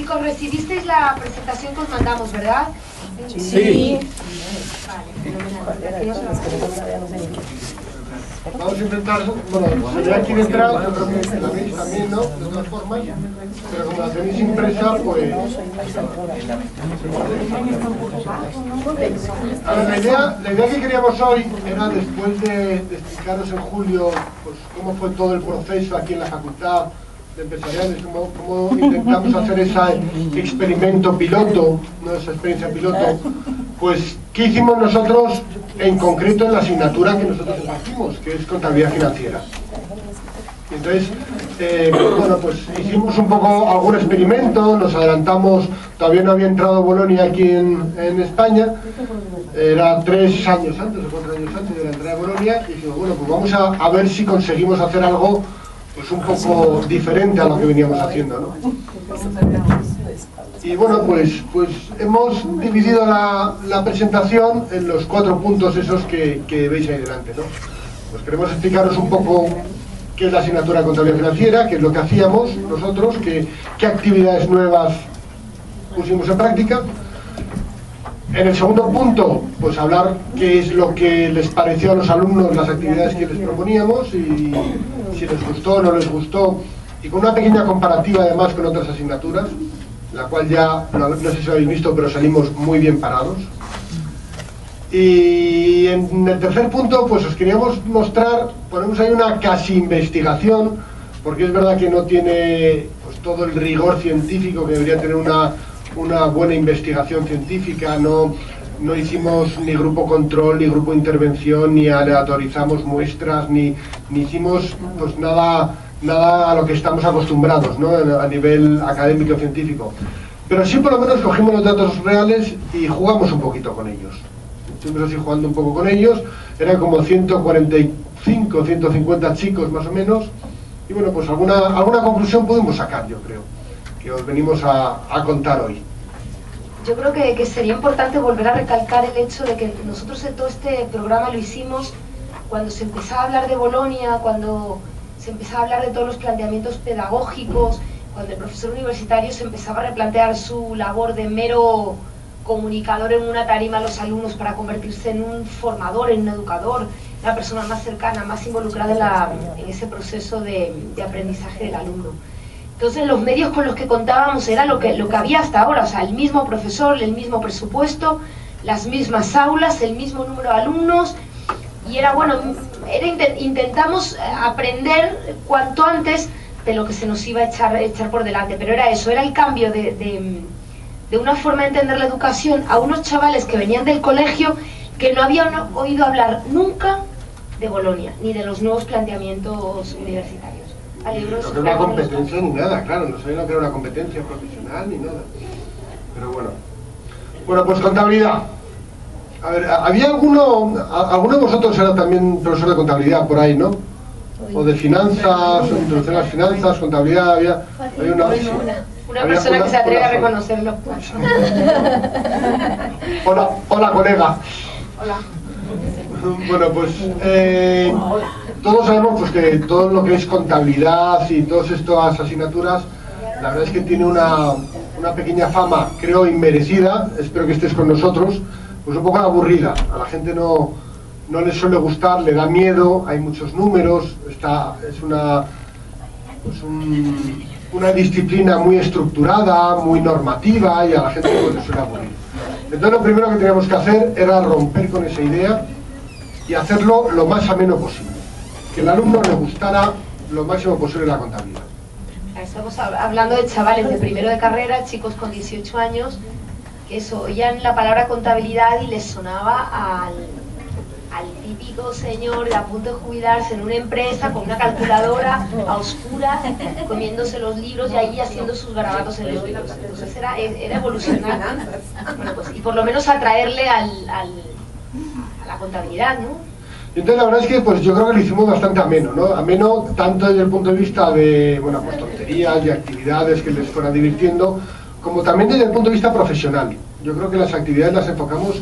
Chicos, recibisteis la presentación que os mandamos, ¿verdad? Sí. Vale, Vamos a intentar, bueno, se ve aquí detrás, yo creo que la veis también, ¿no? De todas formas, pero como la tenéis impresa, pues... A ver, la idea que queríamos hoy era, después de explicaros en julio pues, cómo fue todo el proceso aquí en la Facultad de Empresariales, cómo intentamos hacer ese experimento piloto, ¿no? Esa experiencia piloto, pues, ¿qué hicimos nosotros en concreto en la asignatura que nosotros impartimos, que es contabilidad financiera? Y entonces, bueno, pues hicimos un poco algún experimento, nos adelantamos, todavía no había entrado Bolonia aquí en España, era 3 años antes o 4 años antes de la entrada de Bolonia, y dijimos, bueno, pues vamos a ver si conseguimos hacer algo pues un poco diferente a lo que veníamos haciendo, ¿no? Y bueno, pues hemos dividido la presentación en los 4 puntos esos que veis ahí delante, ¿no? Pues queremos explicaros un poco qué es la asignatura de contabilidad financiera, qué es lo que hacíamos nosotros, qué actividades nuevas pusimos en práctica. En el segundo punto, pues hablar qué es lo que les pareció a los alumnos las actividades que les proponíamos y si les gustó o no les gustó, y con una pequeña comparativa además con otras asignaturas, la cual ya, no sé si lo habéis visto, pero salimos muy bien parados. Y en el tercer punto, pues os queríamos mostrar, ponemos ahí una casi investigación, porque es verdad que no tiene pues, todo el rigor científico que debería tener una buena investigación científica, no hicimos ni grupo control, ni grupo intervención, ni aleatorizamos muestras, ni hicimos pues nada a lo que estamos acostumbrados, ¿no? A nivel académico y científico. Pero sí por lo menos cogimos los datos reales y jugamos un poquito con ellos. Estuvimos así jugando un poco con ellos, eran como 145, 150 chicos más o menos, y bueno, pues alguna conclusión pudimos sacar, yo creo, que os venimos a contar hoy. yo creo que sería importante volver a recalcar el hecho de que nosotros en todo este programa lo hicimos cuando se empezaba a hablar de Bolonia, cuando se empezaba a hablar de todos los planteamientos pedagógicos, cuando el profesor universitario se empezaba a replantear su labor de mero comunicador en una tarima a los alumnos para convertirse en un formador, en un educador, una persona más cercana, más involucrada en ese proceso de aprendizaje del alumno. Entonces los medios con los que contábamos era lo que había hasta ahora, o sea, el mismo profesor, el mismo presupuesto, las mismas aulas, el mismo número de alumnos, y era bueno, intentamos aprender cuanto antes de lo que se nos iba a echar por delante, pero era eso, era el cambio de una forma de entender la educación a unos chavales que venían del colegio que no habían oído hablar nunca de Bolonia, ni de los nuevos planteamientos universitarios. No que una competencia ni nada, claro, no sabía que era una competencia profesional ni nada. Pero bueno. Bueno, pues contabilidad. A ver, ¿había alguno de vosotros era también profesor de contabilidad por ahí, no? O de finanzas, o introducción a las finanzas, contabilidad, había una persona que se atreve a reconocerlo. Hola colega. Hola. Bueno, pues todos sabemos pues, que todo lo que es contabilidad y todas estas asignaturas, la verdad es que tiene una pequeña fama, creo, inmerecida, espero que estés con nosotros, pues un poco aburrida. A la gente no les suele gustar, le da miedo, hay muchos números, es una disciplina muy estructurada, muy normativa, y a la gente pues, le suele aburrir. Entonces lo primero que teníamos que hacer era romper con esa idea y hacerlo lo más ameno posible, que el alumno le gustara lo máximo posible la contabilidad. Estamos hablando de chavales de primero de carrera, chicos con 18 años, que eso, oían la palabra contabilidad y les sonaba al típico señor de a punto de jubilarse en una empresa con una calculadora a oscuras, comiéndose los libros y ahí haciendo sus garabatos en los libros. Entonces era evolucionar, bueno, pues, y por lo menos atraerle a la contabilidad, ¿no? Entonces la verdad es que pues, yo creo que lo hicimos bastante ameno, ¿no? Ameno tanto desde el punto de vista de, bueno, pues tonterías y actividades que les fueran divirtiendo, como también desde el punto de vista profesional. Yo creo que las actividades las enfocamos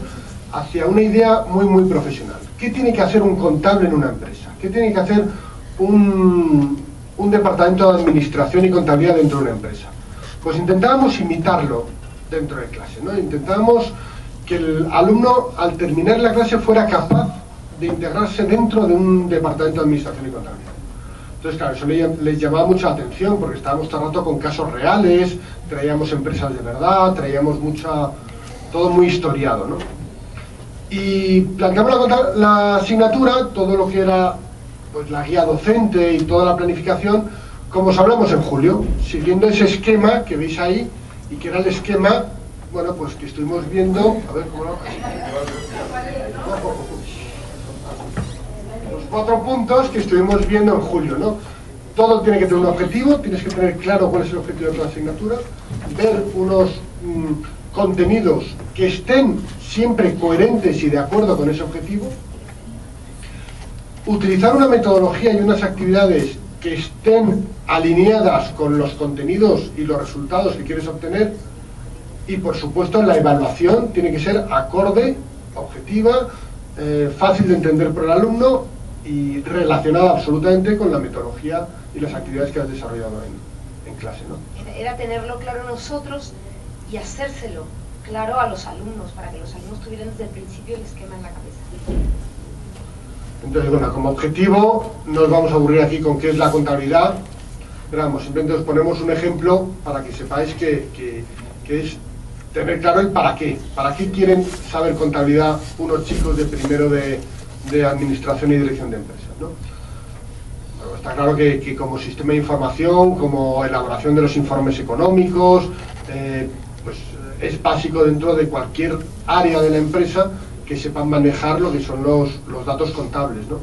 hacia una idea muy, muy profesional. ¿Qué tiene que hacer un contable en una empresa? ¿Qué tiene que hacer un departamento de administración y contabilidad dentro de una empresa? pues intentábamos imitarlo dentro de clase, ¿no? Intentábamos que el alumno, al terminar la clase, fuera capaz de integrarse dentro de un departamento de administración y contabilidad. Entonces, claro, eso les llamaba mucha atención, porque estábamos todo el rato con casos reales, traíamos empresas de verdad, traíamos todo muy historiado, ¿no? Y planteamos la asignatura, todo lo que era pues la guía docente y toda la planificación, como os hablamos en julio, siguiendo ese esquema que veis ahí, y que era el esquema, bueno, pues que estuvimos viendo, a ver, ¿cómo lo? Los 4 puntos que estuvimos viendo en julio, ¿no? Todo tiene que tener un objetivo, tienes que tener claro cuál es el objetivo de tu asignatura, ver unos contenidos que estén siempre coherentes y de acuerdo con ese objetivo, utilizar una metodología y unas actividades que estén alineadas con los contenidos y los resultados que quieres obtener, y por supuesto la evaluación tiene que ser acorde, objetiva, fácil de entender por el alumno y relacionada absolutamente con la metodología y las actividades que has desarrollado en clase, ¿no? Era tenerlo claro nosotros y hacérselo claro a los alumnos, para que los alumnos tuvieran desde el principio el esquema en la cabeza. Entonces, bueno, como objetivo, no os vamos a aburrir aquí con qué es la contabilidad, pero vamos, simplemente os ponemos un ejemplo para que sepáis que es tener claro el para qué. ¿Para qué quieren saber contabilidad unos chicos de primero de administración y dirección de empresas, ¿no? Bueno, está claro que como sistema de información, como elaboración de los informes económicos, pues es básico dentro de cualquier área de la empresa que sepan manejar lo que son los datos contables, ¿no?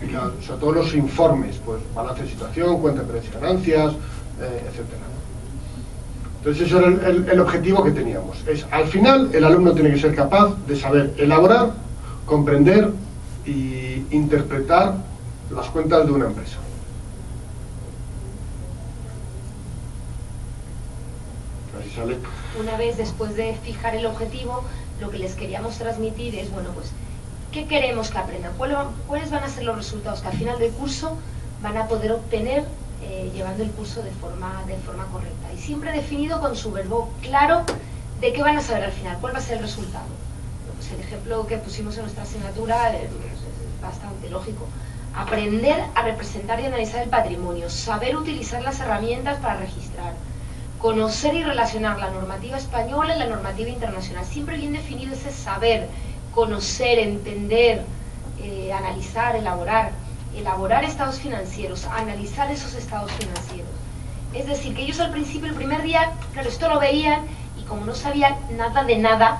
Y sobre todo los informes, pues balance de situación, cuenta de pérdidas y ganancias, etcétera. Entonces eso era el objetivo que teníamos. Al final el alumno tiene que ser capaz de saber elaborar, comprender y interpretar las cuentas de una empresa. Así sale. Una vez después de fijar el objetivo, lo que les queríamos transmitir es, bueno, pues, ¿qué queremos que aprendan? ¿Cuáles van a ser los resultados que al final del curso van a poder obtener llevando el curso de forma correcta? Y siempre definido con su verbo claro de qué van a saber al final, cuál va a ser el resultado. Pues el ejemplo que pusimos en nuestra asignatura es bastante lógico. Aprender a representar y analizar el patrimonio, saber utilizar las herramientas para registrar, conocer y relacionar la normativa española y la normativa internacional. Siempre bien definido ese saber, conocer, entender, analizar, elaborar estados financieros, analizar esos estados financieros. Es decir, que ellos al principio, el primer día, claro, esto lo veían y como no sabían nada de nada,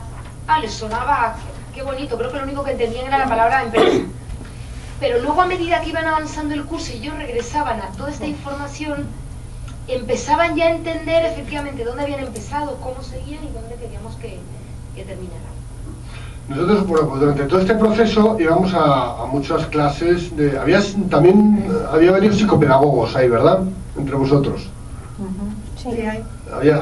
les sonaba, qué bonito, creo que lo único que entendían era la palabra empresa. Pero luego a medida que iban avanzando el curso y ellos regresaban a toda esta información, empezaban ya a entender efectivamente dónde habían empezado, cómo seguían y dónde queríamos que terminaran. Nosotros, bueno, pues durante todo este proceso íbamos a muchas clases, también había varios psicopedagogos ahí, ¿verdad? Entre vosotros. Sí, hay.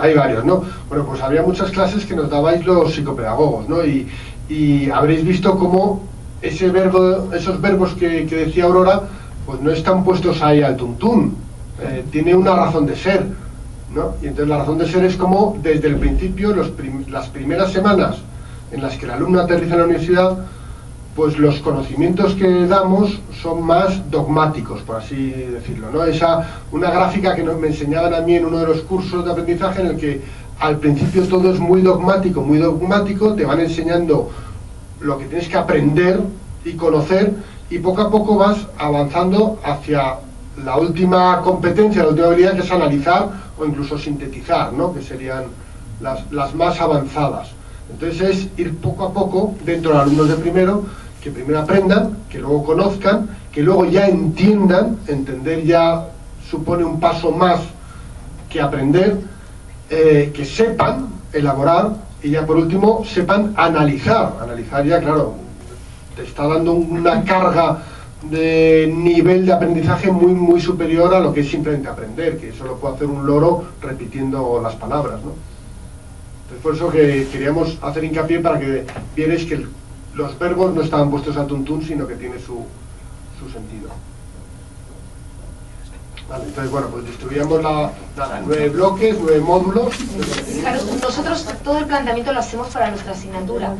Hay varios, ¿no? Bueno, pues había muchas clases que nos dabais los psicopedagogos, ¿no? Y habréis visto cómo esos verbos que decía Aurora, pues no están puestos ahí al tuntún. Tiene una razón de ser, ¿no? Y entonces la razón de ser es como desde el principio, las primeras semanas en las que el alumno aterriza en la universidad, pues los conocimientos que damos son más dogmáticos, por así decirlo, ¿no? Una gráfica que me enseñaban a mí en uno de los cursos de aprendizaje en el que al principio todo es muy dogmático, te van enseñando lo que tienes que aprender y conocer, y poco a poco vas avanzando hacia la última competencia, la última habilidad, que es analizar o incluso sintetizar, ¿no? Que serían las más avanzadas. Entonces es ir poco a poco dentro de los alumnos de primero, que primero aprendan, que luego conozcan, que luego ya entiendan. Entender ya supone un paso más que aprender, que sepan elaborar y ya por último sepan analizar. Analizar ya, claro, te está dando una carga de nivel de aprendizaje muy superior a lo que es simplemente aprender, que eso lo puede hacer un loro repitiendo las palabras, ¿no? Entonces por eso que queríamos hacer hincapié para que vierais que los verbos no estaban puestos a tuntún, sino que tiene su sentido. Vale, entonces, bueno, pues distribuíamos nada, 9 bloques, 9 módulos. Claro, nosotros todo el planteamiento lo hacemos para nuestra asignatura.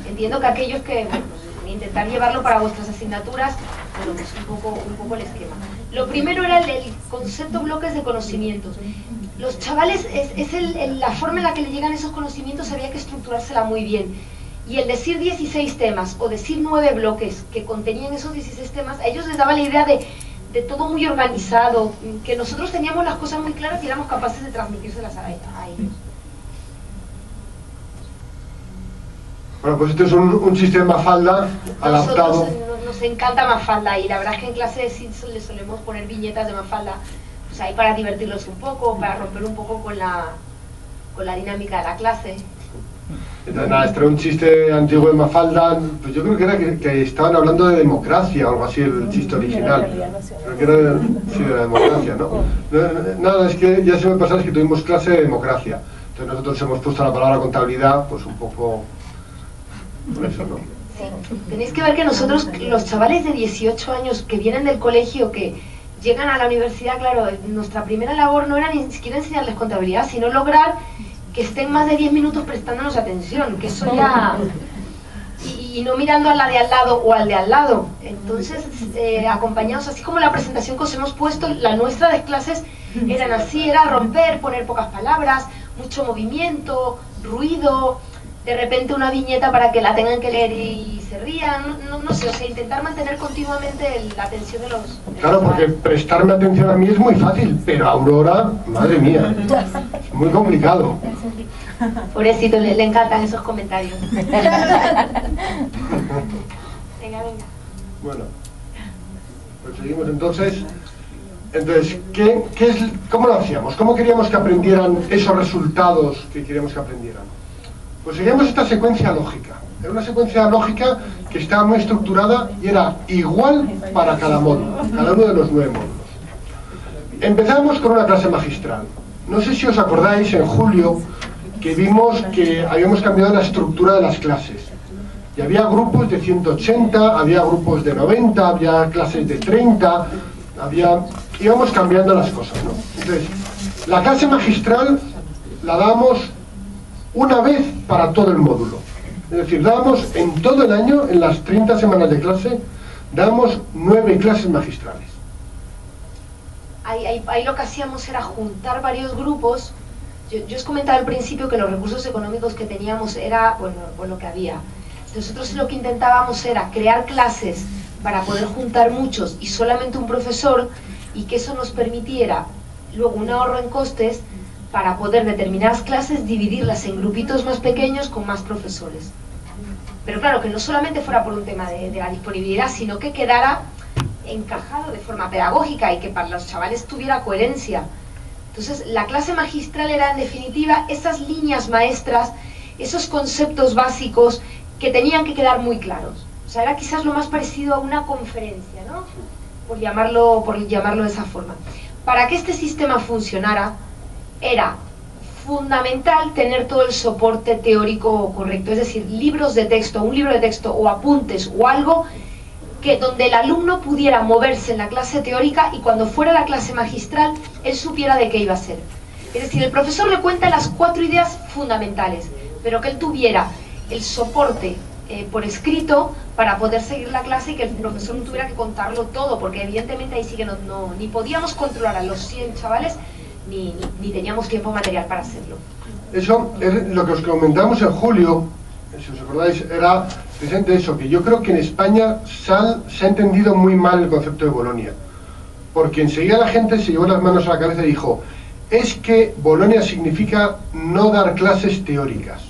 Entiendo que aquellos que, bueno, pues, intentar llevarlo para vuestras asignaturas, bueno, pues un poco el esquema. Lo primero era el concepto bloques de conocimientos. Los chavales, la forma en la que le llegan esos conocimientos había que estructurársela muy bien. Y el decir 16 temas o decir 9 bloques que contenían esos 16 temas, a ellos les daba la idea de todo muy organizado, que nosotros teníamos las cosas muy claras y éramos capaces de transmitírselas a ellos. Bueno, pues este es un sistema Mafalda adaptado. Nos encanta Mafalda y la verdad es que en clase sí le solemos poner viñetas de Mafalda, pues ahí para divertirlos un poco, para romper un poco con la dinámica de la clase. Entonces, nada, este era un chiste antiguo de Mafalda, pues yo creo que era que estaban hablando de democracia o algo así, el chiste original. Creo que era de la democracia, ¿no? Nada, es que ya se me pasaba, es que tuvimos clase de democracia. Entonces nosotros hemos puesto la palabra contabilidad, pues un poco por eso, ¿no? Sí. Tenéis que ver que nosotros, los chavales de 18 años que vienen del colegio, que llegan a la universidad, claro, nuestra primera labor no era ni siquiera enseñarles contabilidad, sino lograr que estén más de 10 minutos prestándonos atención, que eso ya... Y no mirando a la de al lado o al de al lado. Entonces, acompañados, así como la presentación que os hemos puesto, la nuestra de clases eran así, era romper, poner pocas palabras, mucho movimiento, ruido, de repente una viñeta para que la tengan que leer y se rían, no sé, o sea, intentar mantener continuamente la atención de los... Claro, porque prestarme atención a mí es muy fácil, pero a Aurora, madre mía, es muy complicado. Pobrecito, le encantan esos comentarios. Venga. Bueno, pues seguimos entonces. Entonces, ¿cómo lo hacíamos? ¿Cómo queríamos que aprendieran esos resultados que queríamos que aprendieran? Pues seguíamos esta secuencia lógica. Era una secuencia lógica que estaba muy estructurada y era igual para cada módulo, cada uno de los 9 módulos. Empezamos con una clase magistral. No sé si os acordáis, en julio, que vimos que habíamos cambiado la estructura de las clases. Y había grupos de 180, había grupos de 90, había clases de 30, íbamos cambiando las cosas, ¿no? Entonces, la clase magistral la damos una vez para todo el módulo. Es decir, damos en todo el año, en las 30 semanas de clase, damos 9 clases magistrales. Ahí lo que hacíamos era juntar varios grupos. Yo os comentaba al principio que los recursos económicos que teníamos era, bueno, lo que había. Nosotros lo que intentábamos era crear clases para poder juntar muchos y solamente un profesor, y que eso nos permitiera luego un ahorro en costes para poder determinadas clases dividirlas en grupitos más pequeños con más profesores. Pero claro, que no solamente fuera por un tema de la disponibilidad, sino que quedara encajado de forma pedagógica y que para los chavales tuviera coherencia. Entonces, la clase magistral era, en definitiva, esas líneas maestras, esos conceptos básicos que tenían que quedar muy claros. O sea, era quizás lo más parecido a una conferencia, ¿no? Por llamarlo de esa forma. Para que este sistema funcionara, era fundamental tener todo el soporte teórico correcto, es decir, libros de texto, un libro de texto o apuntes o algo que donde el alumno pudiera moverse en la clase teórica y cuando fuera la clase magistral él supiera de qué iba a ser. Es decir, el profesor le cuenta las 4 ideas fundamentales, pero que él tuviera el soporte por escrito para poder seguir la clase y que el profesor no tuviera que contarlo todo, porque evidentemente ahí sí que ni podíamos controlar a los 100 chavales ni teníamos tiempo material para hacerlo. Eso es lo que os comentamos en julio, si os acordáis, era precisamente eso, que yo creo que en España se ha entendido muy mal el concepto de Bolonia, porque enseguida la gente se llevó las manos a la cabeza y dijo, es que Bolonia significa no dar clases teóricas.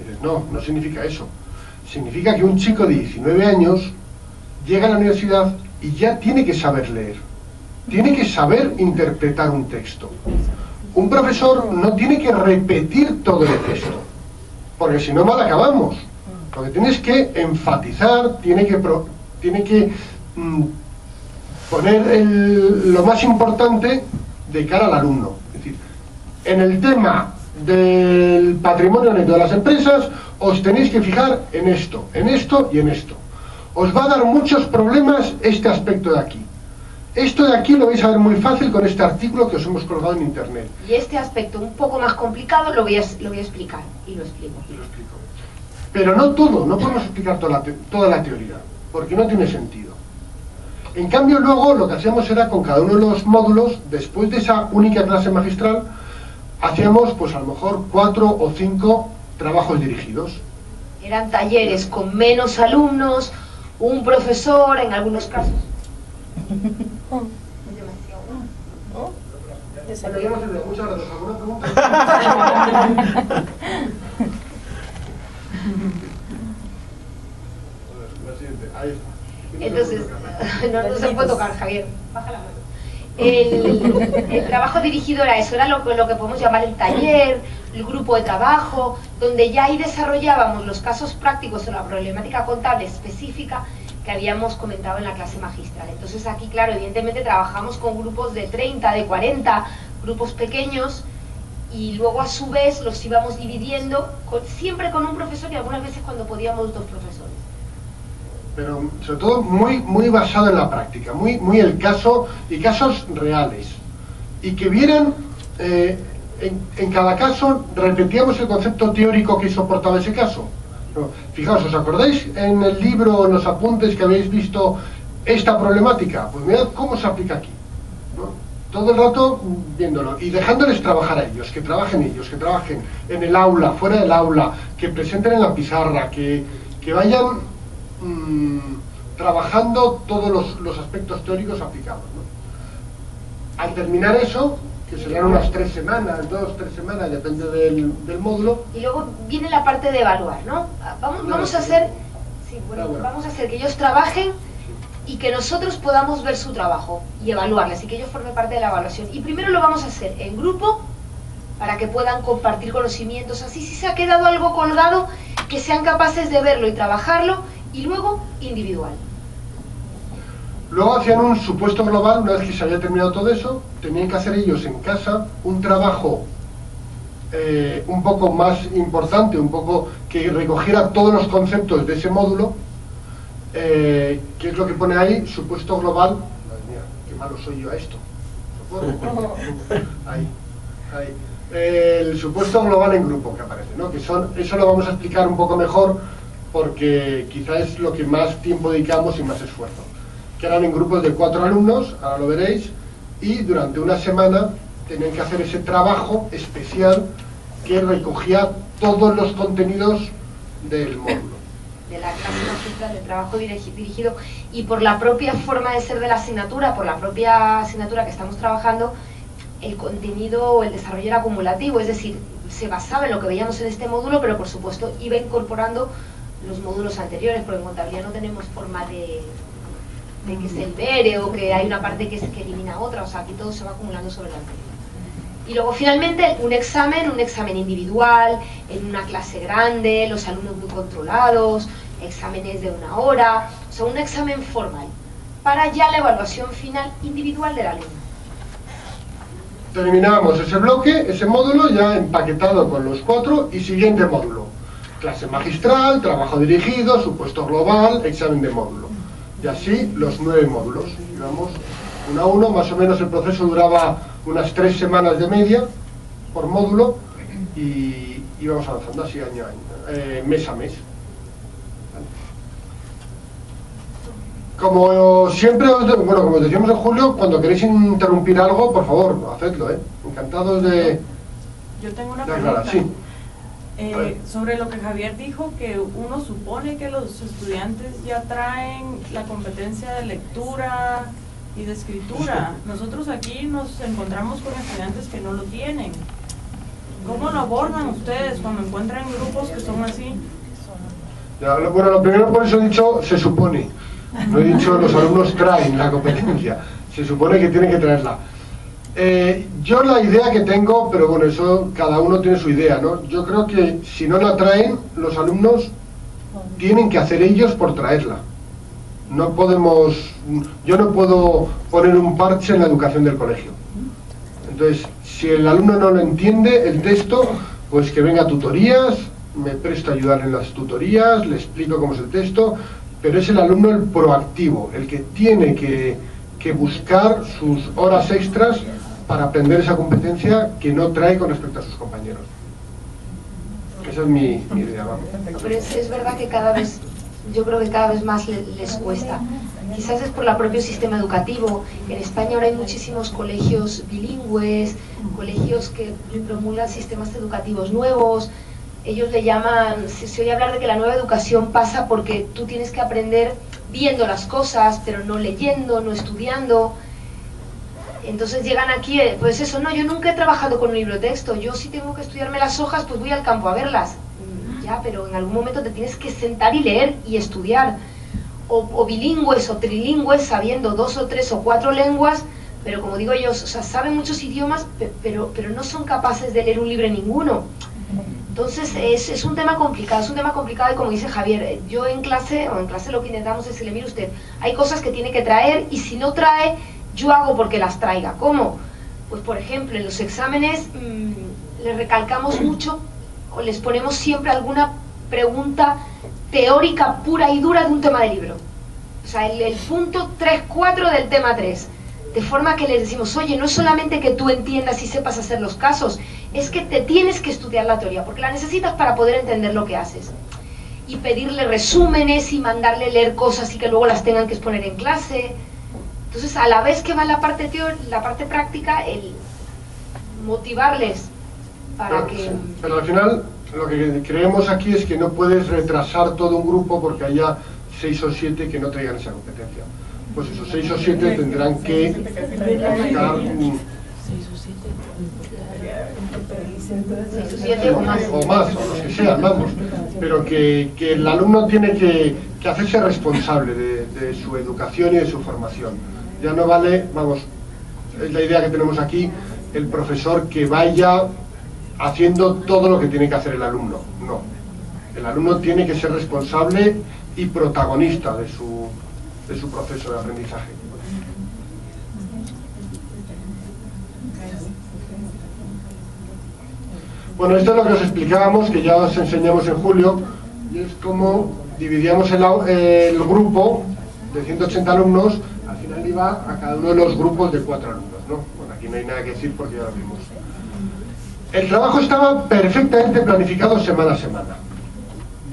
Y dices, no significa eso. Significa que un chico de 19 años llega a la universidad y ya tiene que saber leer, tiene que saber interpretar un texto. Un profesor no tiene que repetir todo el texto, porque si no mal acabamos. Porque tienes que enfatizar, tiene que poner lo más importante de cara al alumno. Es decir, en el tema del patrimonio neto de las empresas, os tenéis que fijar en esto y en esto. Os va a dar muchos problemas este aspecto de aquí. Esto de aquí lo vais a ver muy fácil con este artículo que os hemos colgado en internet. Y este aspecto un poco más complicado lo voy a explicar, y lo explico. Pero no todo, no podemos explicar toda la teoría, porque no tiene sentido. En cambio, luego lo que hacíamos era con cada uno de los módulos, después de esa única clase magistral, hacíamos pues a lo mejor 4 o 5 trabajos dirigidos. Eran talleres con menos alumnos, un profesor en algunos casos. Muchas gracias. ¿Alguna pregunta? Ahí está. Entonces, no se puede tocar, Javier. Baja la mano. El trabajo dirigido era eso, era lo que podemos llamar el taller, el grupo de trabajo, donde ya ahí desarrollábamos los casos prácticos o la problemática contable específica que habíamos comentado en la clase magistral. Entonces aquí, claro, evidentemente trabajamos con grupos de 30, de 40, grupos pequeños, y luego a su vez los íbamos dividiendo, siempre con un profesor y algunas veces cuando podíamos 2 profesores. Pero sobre todo muy basado en la práctica, muy el caso y casos reales. Y que vieran, en cada caso repetíamos el concepto teórico que soportaba ese caso. No, fijaos, ¿os acordáis en el libro, en los apuntes que habéis visto esta problemática? Pues mirad cómo se aplica aquí, ¿no? Todo el rato viéndolo y dejándoles trabajar a ellos, que trabajen en el aula, fuera del aula, que presenten en la pizarra, que vayan trabajando todos los aspectos teóricos aplicados, ¿no? Al terminar eso, que serían unas 3 semanas, 2, 3 semanas, depende del módulo. Y luego viene la parte de evaluar, ¿no? Vamos a hacer, vamos a hacer que ellos trabajen y que nosotros podamos ver su trabajo y evaluarles y que ellos formen parte de la evaluación. Y primero lo vamos a hacer en grupo para que puedan compartir conocimientos, así si se ha quedado algo colgado, que sean capaces de verlo y trabajarlo, y luego individual. Luego hacían un supuesto global, una vez que se había terminado todo eso, tenían que hacer ellos en casa un trabajo un poco más importante, un poco que recogiera todos los conceptos de ese módulo, que es lo que pone ahí, supuesto global. Madre mía, qué malo soy yo a esto. ¿Socorro? Ahí. El supuesto global en grupo que aparece, ¿no? Que eso lo vamos a explicar un poco mejor, porque quizá es lo que más tiempo dedicamos y más esfuerzo. Que eran en grupos de 4 alumnos, ahora lo veréis, y durante una semana tenían que hacer ese trabajo especial que recogía todos los contenidos del módulo. De la clase magistral, del trabajo dirigido, y por la propia forma de ser de la asignatura, por la propia asignatura que estamos trabajando, el contenido o el desarrollo era acumulativo, es decir, se basaba en lo que veíamos en este módulo, pero por supuesto iba incorporando los módulos anteriores, porque en contabilidad no tenemos forma de que se libere o que hay una parte que elimina otra, o sea, aquí todo se va acumulando sobre la anterior. Y luego finalmente un examen individual, en una clase grande, los alumnos muy controlados, exámenes de 1 hora, o sea, un examen formal, para ya la evaluación final individual del alumno. Terminábamos ese bloque, ese módulo, ya empaquetado con los 4, y siguiente módulo. Clase magistral, trabajo dirigido, supuesto global, examen de módulo. Y así los 9 módulos. Íbamos 1 a 1, más o menos el proceso duraba unas 3 semanas de media por módulo, y íbamos avanzando así año a año, mes a mes. Como siempre, como os decíamos en julio, cuando queréis interrumpir algo, por favor, hacedlo, encantados de... Yo tengo una pregunta. Sí. Sobre lo que Javier dijo, que uno supone que los estudiantes ya traen la competencia de lectura y de escritura. Nosotros aquí nos encontramos con estudiantes que no lo tienen. ¿Cómo lo abordan ustedes cuando encuentran grupos que son así? Ya, bueno, lo primero, por eso he dicho, se supone. No he dicho los alumnos traen la competencia. Se supone que tienen que traerla. Yo la idea que tengo, pero bueno, eso cada uno tiene su idea, ¿no? Yo creo que si no la traen, los alumnos tienen que hacer ellos por traerla. No podemos, yo no puedo poner un parche en la educación del colegio. Entonces, si el alumno no lo entiende, el texto, pues que venga a tutorías, me presto a ayudar en las tutorías, le explico cómo es el texto, pero es el alumno el proactivo, el que tiene que que buscar sus horas extras para aprender esa competencia que no trae con respecto a sus compañeros. Esa es mi idea, vamos. Pero es verdad que cada vez, yo creo que cada vez más les cuesta. Quizás es por el propio sistema educativo. En España ahora hay muchísimos colegios bilingües, colegios que promulgan sistemas educativos nuevos. Ellos le llaman, se oye hablar de que la nueva educación pasa porque tú tienes que aprender viendo las cosas, pero no leyendo, no estudiando. Entonces llegan aquí, pues eso, no, yo nunca he trabajado con un libro de texto, yo si tengo que estudiarme las hojas, pues voy al campo a verlas. Ya, pero en algún momento te tienes que sentar y leer y estudiar. O bilingües o trilingües, sabiendo 2 o 3 o 4 lenguas, pero como digo yo, o sea, saben muchos idiomas, pero no son capaces de leer un libro ninguno. Entonces es un tema complicado, y como dice Javier, yo en clase lo que intentamos es decirle, mire usted, hay cosas que tiene que traer y si no trae, yo hago porque las traiga. ¿Cómo? Pues por ejemplo, en los exámenes les recalcamos mucho o les ponemos siempre alguna pregunta teórica pura y dura de un tema de libro. O sea, el punto 3-4 del tema 3. De forma que les decimos, oye, no es solamente que tú entiendas y sepas hacer los casos, es que te tienes que estudiar la teoría, porque la necesitas para poder entender lo que haces. Y pedirle resúmenes y mandarle leer cosas y que luego las tengan que exponer en clase. Entonces, a la vez que va la parte práctica, el motivarles para que... Pero al final, lo que creemos aquí es que no puedes retrasar todo un grupo porque haya 6 o 7 que no traigan esa competencia. Pues esos 6 o 7 tendrán que aplicar... 6 o 7 o más. O los que sean, vamos. Pero que el alumno tiene que hacerse responsable de su educación y de su formación. Ya no vale, vamos, es la idea que tenemos aquí, el profesor que vaya haciendo todo lo que tiene que hacer el alumno. No. El alumno tiene que ser responsable y protagonista de su proceso de aprendizaje. Bueno, esto es lo que os explicábamos, que ya os enseñamos en julio, y es cómo dividíamos el grupo de 180 alumnos, al final iba a cada uno de los grupos de 4 alumnos, ¿no? Bueno, aquí no hay nada que decir porque ya lo vimos. El trabajo estaba perfectamente planificado semana a semana.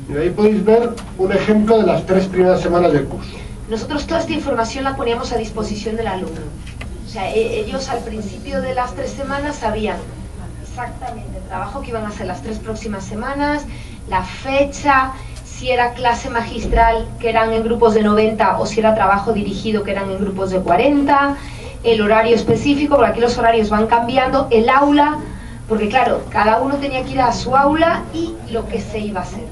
Y ahí podéis ver un ejemplo de las 3 primeras semanas del curso. Nosotros toda esta información la poníamos a disposición del alumno. O sea, ellos al principio de las 3 semanas sabían exactamente el trabajo que iban a hacer las 3 próximas semanas, la fecha, si era clase magistral, que eran en grupos de 90, o si era trabajo dirigido, que eran en grupos de 40, el horario específico, porque aquí los horarios van cambiando, el aula, porque claro, cada uno tenía que ir a su aula y lo que se iba a hacer.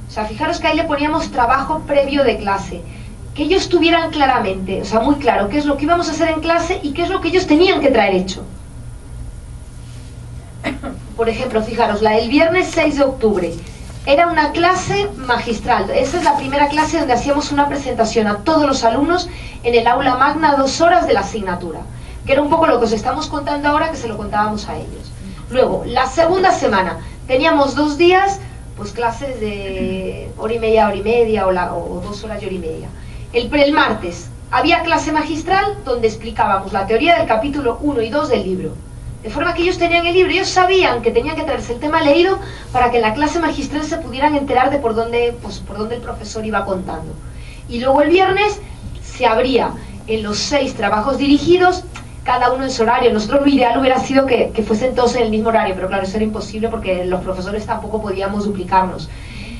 O sea, fijaros que ahí le poníamos trabajo previo de clase, que ellos tuvieran claramente, o sea, muy claro, qué es lo que íbamos a hacer en clase y qué es lo que ellos tenían que traer hecho. Por ejemplo, fijaros, la del viernes 6 de octubre era una clase magistral. Esa es la primera clase donde hacíamos una presentación a todos los alumnos en el aula magna, 2 horas de la asignatura, que era un poco lo que os estamos contando ahora, que se lo contábamos a ellos. Luego, la segunda semana, teníamos 2 días, pues clases de hora y media o 2 horas y hora y media. El martes había clase magistral donde explicábamos la teoría del capítulo 1 y 2 del libro. De forma que ellos tenían el libro, ellos sabían que tenían que traerse el tema leído para que en la clase magistral se pudieran enterar de por dónde el profesor iba contando. Y luego el viernes se abría en los 6 trabajos dirigidos, cada uno en su horario. Nosotros lo ideal hubiera sido que fuesen todos en el mismo horario, pero claro, eso era imposible porque los profesores tampoco podíamos duplicarnos.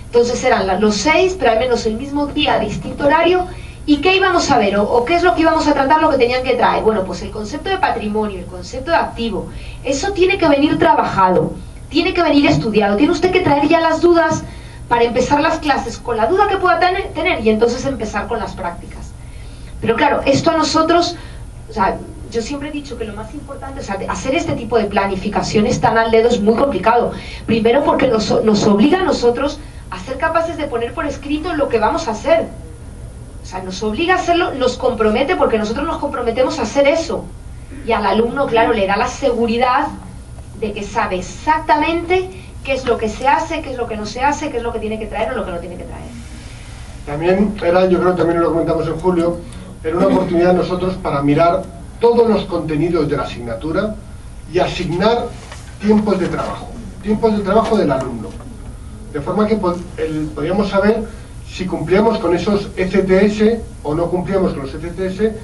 Entonces eran los 6, pero al menos el mismo día, distinto horario. ¿Y qué íbamos a ver? ¿O qué es lo que íbamos a tratar, lo que tenían que traer? Bueno, pues el concepto de patrimonio, el concepto de activo, eso tiene que venir trabajado, tiene que venir estudiado, tiene usted que traer ya las dudas para empezar las clases con la duda que pueda tener y entonces empezar con las prácticas. Pero claro, esto a nosotros, o sea, yo siempre he dicho que lo más importante, o sea, hacer este tipo de planificaciones tan al dedo es muy complicado. Primero porque nos obliga a nosotros a ser capaces de poner por escrito lo que vamos a hacer. O sea, nos obliga a hacerlo, nos compromete porque nosotros nos comprometemos a hacer eso. Y al alumno, claro, le da la seguridad de que sabe exactamente qué es lo que se hace, qué es lo que no se hace, qué es lo que tiene que traer o lo que no tiene que traer. También era, yo creo que también lo comentamos en julio, era una oportunidad nosotros para mirar todos los contenidos de la asignatura y asignar tiempos de trabajo del alumno, de forma que podíamos saber si cumplíamos con esos ECTS o no cumplíamos con los ECTS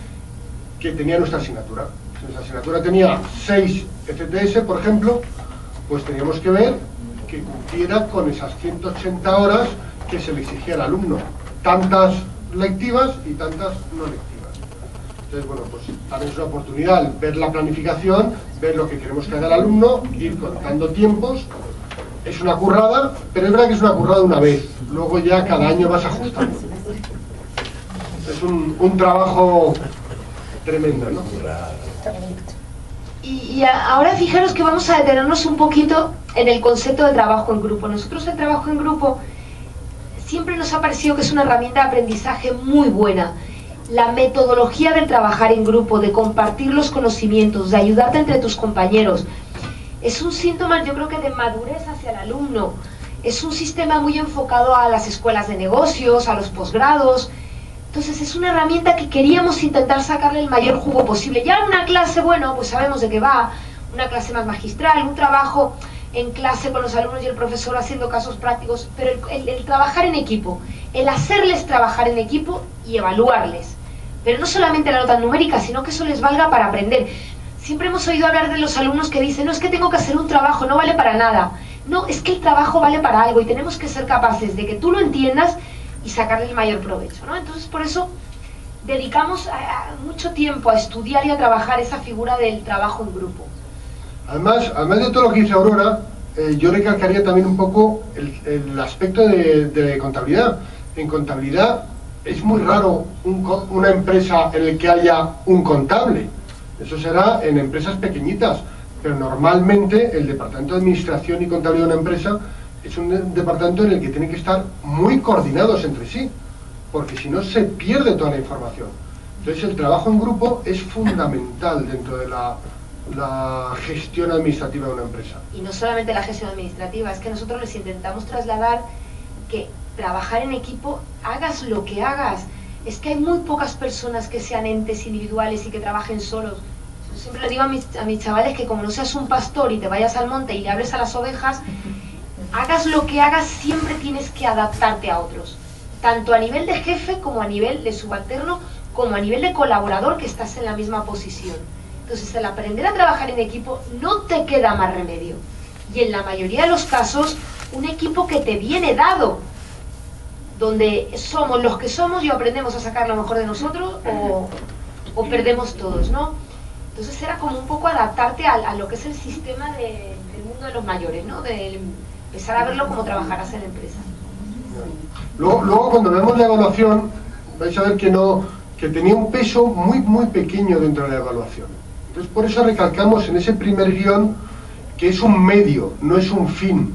que tenía nuestra asignatura. Si nuestra asignatura tenía 6 ECTS, por ejemplo, pues teníamos que ver que cumpliera con esas 180 horas que se le exigía al alumno, tantas lectivas y tantas no lectivas. Entonces, bueno, pues también es una oportunidad ver la planificación, ver lo que queremos que haga el alumno, ir contando tiempos. Es una currada, pero es verdad que es una currada una vez, luego ya cada año vas ajustando. Es un trabajo tremendo, ¿no? Y ahora fijaros que vamos a detenernos un poquito en el concepto de trabajo en grupo. Nosotros el trabajo en grupo siempre nos ha parecido que es una herramienta de aprendizaje muy buena. La metodología del trabajar en grupo, de compartir los conocimientos, de ayudarte entre tus compañeros, es un síntoma, yo creo que de madurez hacia el alumno. Es un sistema muy enfocado a las escuelas de negocios, a los posgrados. Entonces es una herramienta que queríamos intentar sacarle el mayor jugo posible. Ya una clase, bueno, pues sabemos de qué va, una clase más magistral, un trabajo en clase con los alumnos y el profesor haciendo casos prácticos, pero el trabajar en equipo, el hacerles trabajar en equipo y evaluarles. Pero no solamente la nota numérica, sino que eso les valga para aprender. Siempre hemos oído hablar de los alumnos que dicen, no, es que tengo que hacer un trabajo, no vale para nada. No, es que el trabajo vale para algo y tenemos que ser capaces de que tú lo entiendas y sacarle el mayor provecho, ¿no? Entonces, por eso dedicamos mucho tiempo a estudiar y a trabajar esa figura del trabajo en grupo. Además de todo lo que dice Aurora, yo recalcaría también un poco el aspecto de contabilidad. En contabilidad es muy raro una empresa en la que haya un contable. Eso será en empresas pequeñitas, pero normalmente el departamento de administración y contabilidad de una empresa es un departamento en el que tienen que estar muy coordinados entre sí, porque si no se pierde toda la información. Entonces el trabajo en grupo es fundamental dentro de la gestión administrativa de una empresa. Y no solamente la gestión administrativa, es que nosotros les intentamos trasladar que trabajar en equipo, hagas lo que hagas. Es que hay muy pocas personas que sean entes individuales y que trabajen solos. Yo siempre le digo a mis chavales que como no seas un pastor y te vayas al monte y le hables a las ovejas, hagas lo que hagas, siempre tienes que adaptarte a otros. Tanto a nivel de jefe, como a nivel de subalterno, como a nivel de colaborador que estás en la misma posición. Entonces, al aprender a trabajar en equipo, no te queda más remedio. Y en la mayoría de los casos, un equipo que te viene dado, donde somos los que somos y aprendemos a sacar lo mejor de nosotros o perdemos todos, ¿no? Entonces era como un poco adaptarte a lo que es el sistema del mundo de los mayores, ¿no? De empezar a verlo como trabajarás en la empresa. Luego cuando vemos la evaluación, vais a ver que tenía un peso muy pequeño dentro de la evaluación. Entonces por eso recalcamos en ese primer guión que es un medio, no es un fin.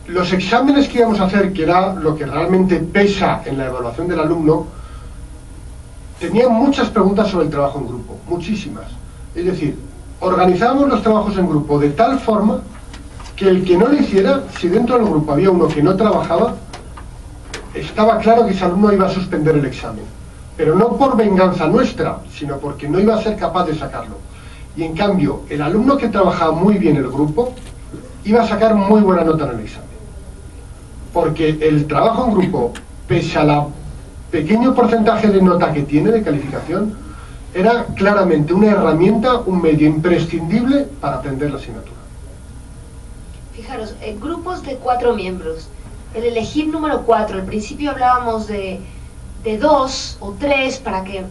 Los exámenes que íbamos a hacer, que era lo que realmente pesa en la evaluación del alumno, tenían muchas preguntas sobre el trabajo en grupo, muchísimas. Es decir, organizábamos los trabajos en grupo de tal forma que el que no lo hiciera, si dentro del grupo había uno que no trabajaba, estaba claro que ese alumno iba a suspender el examen. Pero no por venganza nuestra, sino porque no iba a ser capaz de sacarlo. Y en cambio, el alumno que trabajaba muy bien el grupo, iba a sacar muy buena nota en el examen. Porque el trabajo en grupo, pese a pequeño porcentaje de nota que tiene de calificación, era claramente una herramienta, un medio imprescindible para aprender la asignatura. Fijaros, grupos de 4 miembros. El elegir número 4, al principio hablábamos de 2 o 3 para que,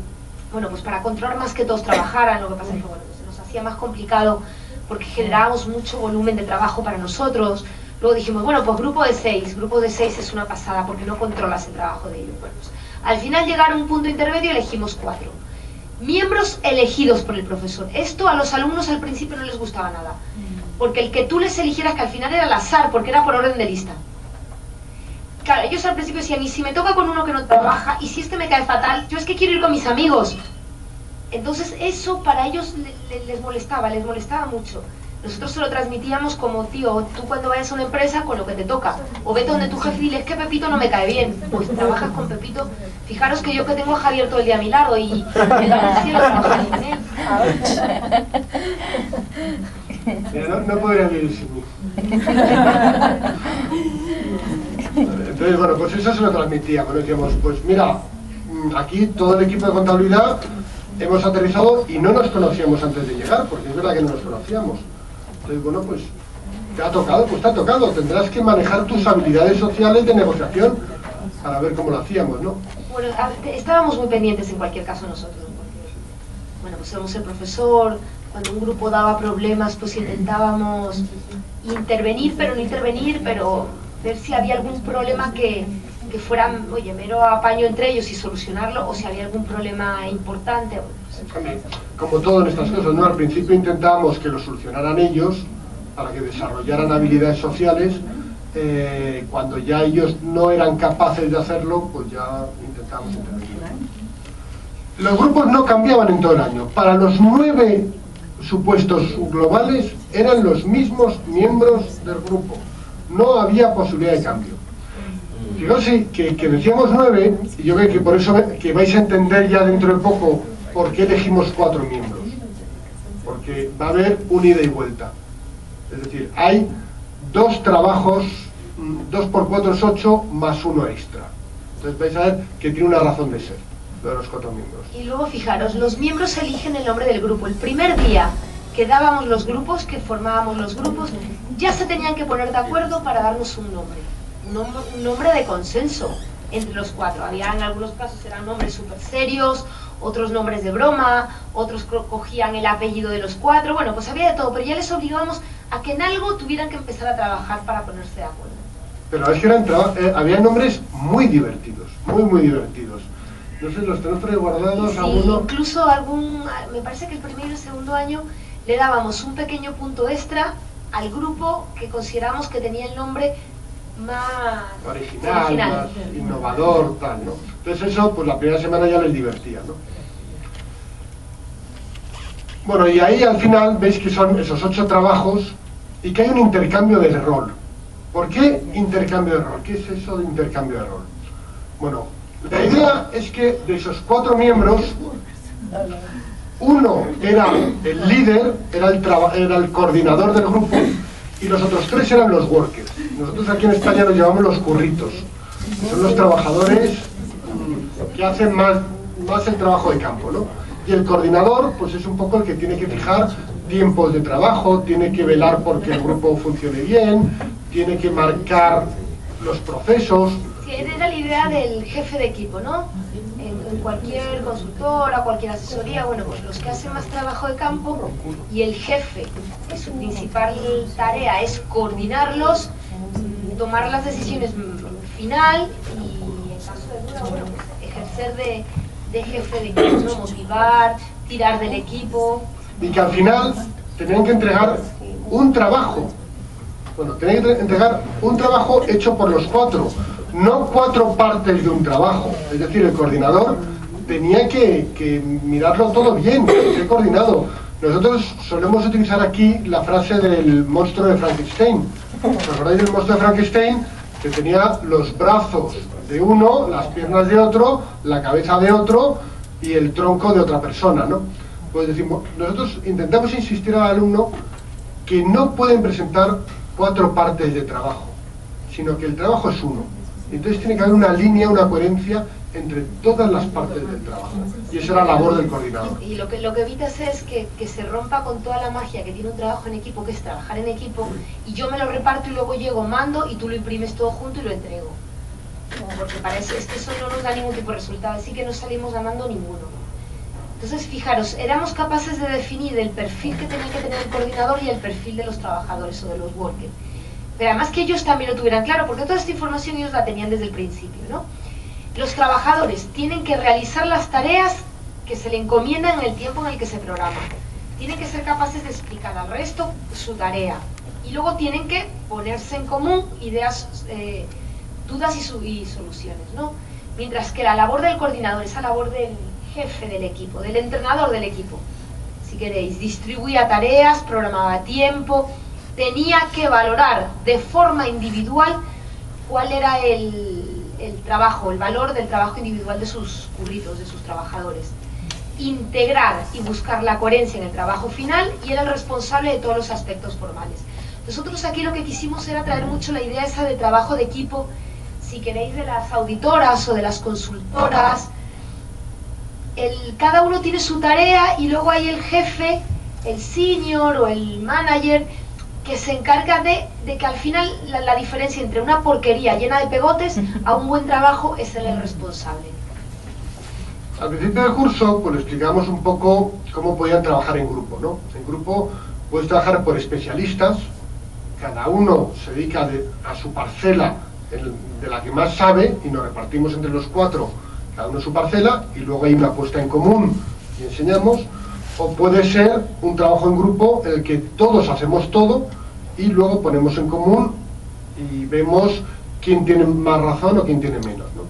bueno, pues para controlar más que todos trabajaran. Lo que pasa es que, bueno, pues se nos hacía más complicado porque generábamos mucho volumen de trabajo para nosotros. Luego dijimos, bueno, pues grupo de 6 es una pasada porque no controlas el trabajo de ellos. Bueno, pues, al final llegar a un punto intermedio elegimos 4. Miembros elegidos por el profesor. Esto a los alumnos al principio no les gustaba nada, porque el que tú les eligieras, que al final era al azar, porque era por orden de lista. Claro, ellos al principio decían, y si me toca con uno que no trabaja, y si este me cae fatal, yo es que quiero ir con mis amigos. Entonces eso para ellos les molestaba mucho. nosotros se lo transmitíamos como, tío, tú cuando vayas a una empresa con lo que te toca, o vete donde tu jefe y dile, es que Pepito no me cae bien, pues trabajas con Pepito. Fijaros que yo que tengo a Javier todo el día a mi lado y me da el cielo trabajar con él. Mira, no podría vivir sin mí. Entonces, bueno, pues eso se lo transmitíamos. Decíamos, pues mira, aquí todo el equipo de contabilidad hemos aterrizado y no nos conocíamos antes de llegar, porque es verdad que no nos conocíamos. Entonces, bueno, pues te ha tocado, pues te ha tocado. Tendrás que manejar tus habilidades sociales de negociación para ver cómo lo hacíamos, ¿no? Bueno, estábamos muy pendientes en cualquier caso nosotros, porque, bueno, pues éramos el profesor, cuando un grupo daba problemas, pues intentábamos intervenir, pero ver si había algún problema que fuera, oye, mero apaño entre ellos y solucionarlo, o si había algún problema importante. Como todo en estas cosas, ¿no? Al principio intentábamos que lo solucionaran ellos, para que desarrollaran habilidades sociales. Cuando ya ellos no eran capaces de hacerlo, pues ya intentábamos intervenir. Los grupos no cambiaban en todo el año. Para los 9 supuestos globales eran los mismos miembros del grupo. No había posibilidad de cambio. Fijaos que decíamos 9, y yo creo que por eso que vais a entender ya dentro de poco por qué elegimos 4 miembros. Porque va a haber un ida y vuelta. Es decir, hay 2 trabajos, 2 por 4 es 8, más 1 extra. Entonces vais a ver que tiene una razón de ser, lo de los 4 miembros. Y luego fijaros, los miembros eligen el nombre del grupo. El primer día que dábamos los grupos, que formábamos los grupos, ya se tenían que poner de acuerdo para darnos un nombre de consenso entre los 4. Había en algunos casos eran nombres súper serios, otros nombres de broma, otros cogían el apellido de los 4, bueno, pues había de todo, pero ya les obligábamos a que en algo tuvieran que empezar a trabajar para ponerse de acuerdo. Pero es que había nombres muy divertidos, muy divertidos. No sé, los tenemos por ahí guardados, sí, alguno. Incluso me parece que el primero y el segundo año le dábamos un pequeño punto extra al grupo que consideramos que tenía el nombre más original, más innovador, tal, ¿no? Entonces eso, pues la primera semana ya les divertía, ¿no? Bueno, y ahí al final veis que son esos 8 trabajos y que hay un intercambio de rol. ¿Por qué intercambio de rol? ¿Qué es eso de intercambio de rol? Bueno, la idea es que de esos 4 miembros, uno era el líder, era el coordinador del grupo, y los otros 3 eran los workers. Nosotros aquí en España los llamamos los curritos. Son los trabajadores que hacen más el trabajo de campo, ¿no? Y el coordinador, pues es un poco el que tiene que fijar tiempos de trabajo, tiene que velar porque el grupo funcione bien, tiene que marcar los procesos. Sí, era la idea del jefe de equipo, ¿no? En cualquier consultora, cualquier asesoría, bueno, pues los que hacen más trabajo de campo y el jefe, que su principal tarea es coordinarlos, tomar las decisiones final y en caso de duda, bueno, pues ejercer de jefe de equipo, ¿no? Motivar, tirar del equipo. Y que al final tenían que entregar un trabajo. Bueno, tenían que entregar un trabajo hecho por los 4, no 4 partes de un trabajo. Es decir, el coordinador tenía que mirarlo todo bien, que esté coordinado. Nosotros solemos utilizar aquí la frase del monstruo de Frankenstein. ¿Os acordáis del monstruo de Frankenstein? Que tenía los brazos de uno, las piernas de otro, la cabeza de otro y el tronco de otra persona, ¿no? Pues decimos, nosotros intentamos insistir al alumno que no pueden presentar 4 partes de trabajo, sino que el trabajo es uno. Entonces tiene que haber una línea, una coherencia entre todas las partes del trabajo. Y esa era la labor del coordinador. Y lo que evitas es que se rompa con toda la magia que tiene un trabajo en equipo, que es trabajar en equipo, y yo me lo reparto y luego llego, mando, y tú lo imprimes todo junto y lo entrego. Porque parece, es que eso no nos da ningún tipo de resultado, así que no salimos ganando ninguno. Entonces, fijaros, éramos capaces de definir el perfil que tenía que tener el coordinador y el perfil de los trabajadores o de los workers. Pero además que ellos también lo tuvieran claro, porque toda esta información ellos la tenían desde el principio, ¿no? Los trabajadores tienen que realizar las tareas que se le encomiendan en el tiempo en el que se programa. Tienen que ser capaces de explicar al resto su tarea. Y luego tienen que ponerse en común ideas, dudas y soluciones, ¿no? Mientras que la labor del coordinador, esa labor del jefe del equipo, del entrenador del equipo, si queréis, distribuía tareas, programaba tiempo, tenía que valorar de forma individual cuál era el trabajo, el valor del trabajo individual de sus curritos, de sus trabajadores. Integrar y buscar la coherencia en el trabajo final, y era el responsable de todos los aspectos formales. Nosotros aquí lo que quisimos era traer mucho la idea esa de trabajo de equipo, si queréis, de las auditoras o de las consultoras. Cada uno tiene su tarea y luego hay el jefe, el senior o el manager, que se encarga de que al final la diferencia entre una porquería llena de pegotes a un buen trabajo es el responsable. Al principio del curso pues le explicamos un poco cómo podían trabajar en grupo, ¿no? En grupo puedes trabajar por especialistas, cada uno se dedica a su parcela de la que más sabe y nos repartimos entre los 4, cada uno su parcela, y luego hay una puesta en común y enseñamos. O puede ser un trabajo en grupo en el que todos hacemos todo y luego ponemos en común y vemos quién tiene más razón o quién tiene menos, ¿no?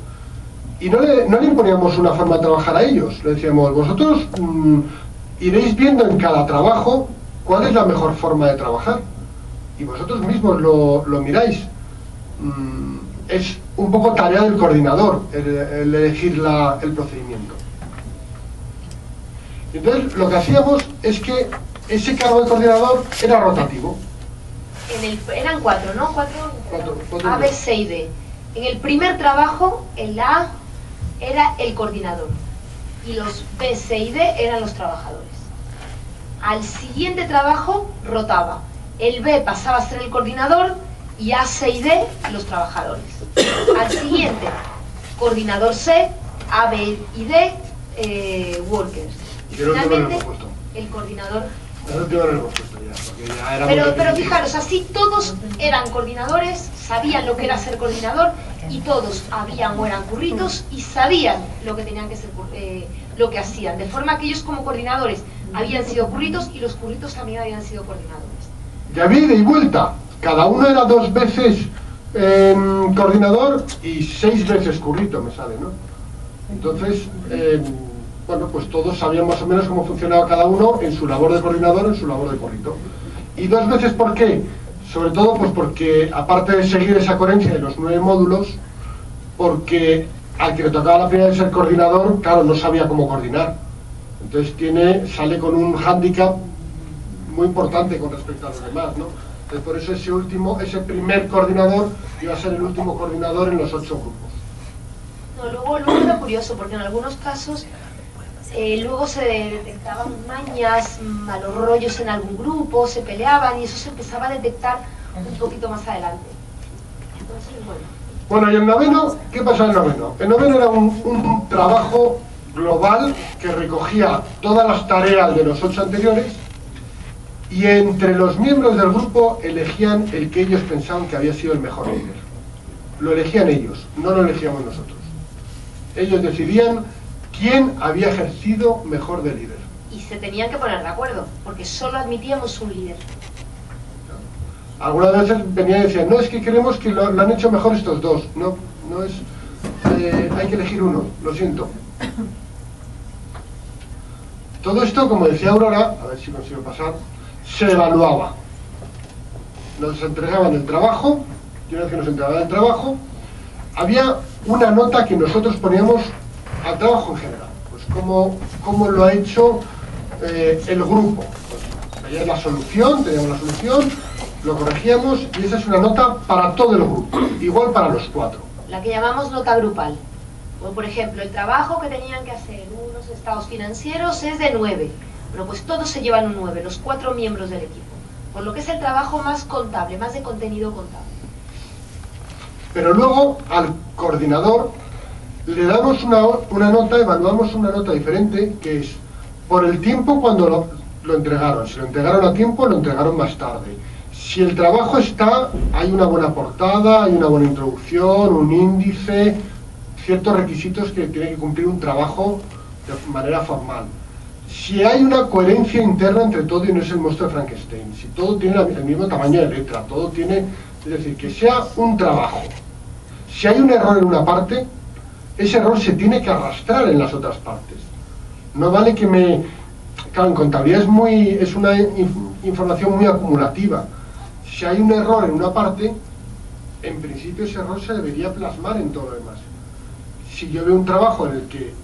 Y no le imponíamos una forma de trabajar a ellos, le decíamos, vosotros iréis viendo en cada trabajo cuál es la mejor forma de trabajar y vosotros mismos lo miráis. Es un poco tarea del coordinador el elegir el procedimiento. Entonces lo que hacíamos es que ese cargo de coordinador era rotativo. Eran 4, ¿no? 4 A, B, C y D. En el primer trabajo, el A era el coordinador y los B, C y D eran los trabajadores. Al siguiente trabajo rotaba. El B pasaba a ser el coordinador y A, C y D los trabajadores. Al siguiente, coordinador C, A, B y D, workers. Y finalmente, el coordinador. Pero fijaros, así todos eran coordinadores, sabían lo que era ser coordinador y todos habían o eran curritos y sabían lo que tenían que ser, lo que hacían. De forma que ellos como coordinadores habían sido curritos y los curritos también habían sido coordinadores. Ya vi ida y vuelta, cada uno era 2 veces coordinador y 6 veces currito me sale, ¿no? Entonces, bueno, pues todos sabían más o menos cómo funcionaba cada uno en su labor de coordinador, en su labor de currito. ¿Y 2 veces por qué? Sobre todo pues porque, aparte de seguir esa coherencia de los 9 módulos, porque al que le tocaba la primera vez ser coordinador, claro, no sabía cómo coordinar. Entonces sale con un hándicap muy importante con respecto a los demás, ¿no? Entonces por eso ese primer coordinador iba a ser el último coordinador en los 8 grupos. No, luego era curioso, porque en algunos casos luego se detectaban mañas, malos rollos en algún grupo, se peleaban y eso se empezaba a detectar un poquito más adelante. Entonces, bueno, y el noveno, ¿qué pasa en el noveno? El noveno era un trabajo global que recogía todas las tareas de los 8 anteriores y entre los miembros del grupo elegían el que ellos pensaban que había sido el mejor líder. Lo elegían ellos, no lo elegíamos nosotros. Ellos decidían quién había ejercido mejor de líder. Y se tenían que poner de acuerdo, porque solo admitíamos un líder. Algunas veces venían y decían, no, es que queremos que lo han hecho mejor estos dos. No es, hay que elegir uno, lo siento. Todo esto, como decía Aurora, a ver si consigo pasar, se evaluaba. Nos entregaban el trabajo, y una vez que nos entregaban el trabajo, había una nota que nosotros poníamos al trabajo en general, pues cómo lo ha hecho el grupo. Pues, veíamos la solución, teníamos la solución, lo corregíamos y esa es una nota para todo el grupo, igual para los 4. La que llamamos nota grupal. O por ejemplo, el trabajo que tenían que hacer unos estados financieros es de 9. Bueno, pues todos se llevan un 9, los 4 miembros del equipo. Por lo que es el trabajo más contable, más de contenido contable. Pero luego al coordinador le damos una nota, evaluamos una nota diferente, que es por el tiempo cuando lo entregaron. Si lo entregaron a tiempo, lo entregaron más tarde. Si el trabajo hay una buena portada, hay una buena introducción, un índice, ciertos requisitos que tiene que cumplir un trabajo de manera formal. Si hay una coherencia interna entre todo y no es el monstruo de Frankenstein, si todo tiene el mismo tamaño de letra, todo tiene, es decir, que sea un trabajo. Si hay un error en una parte, ese error se tiene que arrastrar en las otras partes. No vale que Claro, en contabilidad es una información muy acumulativa. Si hay un error en una parte, en principio ese error se debería plasmar en todo lo demás. Si yo veo un trabajo en el que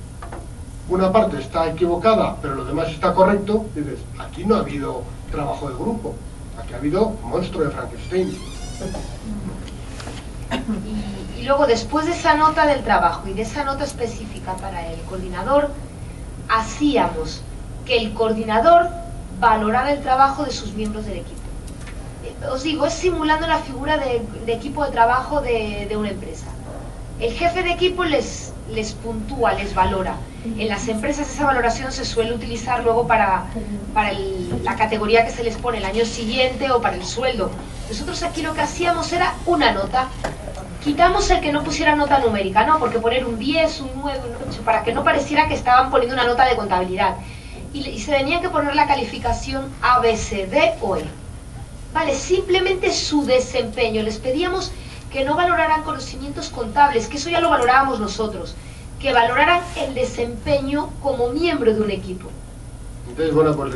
una parte está equivocada, pero lo demás está correcto, dices, aquí no ha habido trabajo de grupo, aquí ha habido monstruo de Frankenstein. Y luego, después de esa nota del trabajo y de esa nota específica para el coordinador, hacíamos que el coordinador valorara el trabajo de sus miembros del equipo. Os digo, es simulando la figura de equipo de trabajo de una empresa. El jefe de equipo les puntúa, les valora. En las empresas esa valoración se suele utilizar luego para la categoría que se les pone el año siguiente o para el sueldo. Nosotros aquí lo que hacíamos era una nota. Quitamos el que no pusiera nota numérica, ¿no? Porque poner un 10, un 9, un 8, para que no pareciera que estaban poniendo una nota de contabilidad. Y se tenía que poner la calificación A, B, C, D o E. Vale, simplemente su desempeño. Les pedíamos que no valoraran conocimientos contables, que eso ya lo valorábamos nosotros, que valoraran el desempeño como miembro de un equipo. Entonces, bueno, pues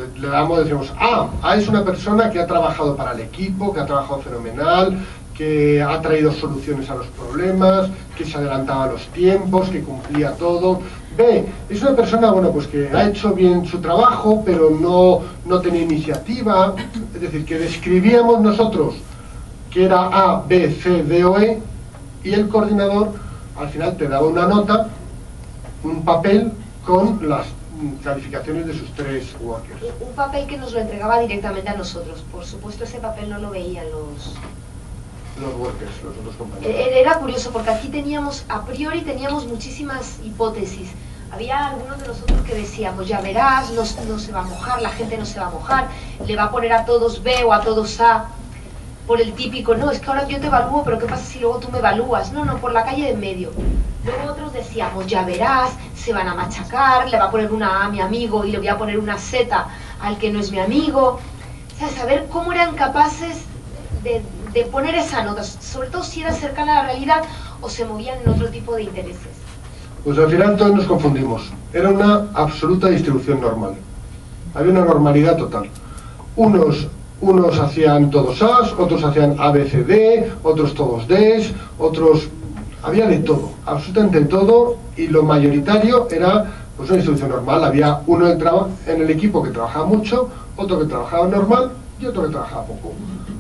decimos, A es una persona que ha trabajado para el equipo, que ha trabajado fenomenal, que ha traído soluciones a los problemas, que se adelantaba a los tiempos, que cumplía todo. B es una persona, bueno, pues que ha hecho bien su trabajo, pero no tenía iniciativa, es decir, que describíamos nosotros que era A, B, C, D o E, y el coordinador al final te daba una nota, un papel con las calificaciones de sus 3 workers. Un papel que nos lo entregaba directamente a nosotros. Por supuesto, ese papel no lo veían los workers, los otros compañeros. Era curioso porque aquí a priori teníamos muchísimas hipótesis. Había algunos de nosotros que decíamos, ya verás, no se va a mojar, la gente no se va a mojar, le va a poner a todos B o a todos A, por el típico, no, es que ahora yo te evalúo, pero ¿qué pasa si luego tú me evalúas? No, por la calle de en medio. Luego otros decíamos, ya verás, se van a machacar, le va a poner una A a mi amigo y le voy a poner una Z al que no es mi amigo. O sea, saber cómo eran capaces de poner esa nota, sobre todo si era cercana a la realidad o se movían en otro tipo de intereses. Pues al final todos nos confundimos. Era una absoluta distribución normal. Había una normalidad total. Unos hacían todos A's, otros hacían A, B, C, D, otros todos D's, otros... Había de todo, absolutamente de todo, y lo mayoritario era pues una distribución normal. Había uno en el equipo que trabajaba mucho, otro que trabajaba normal y otro que trabajaba poco.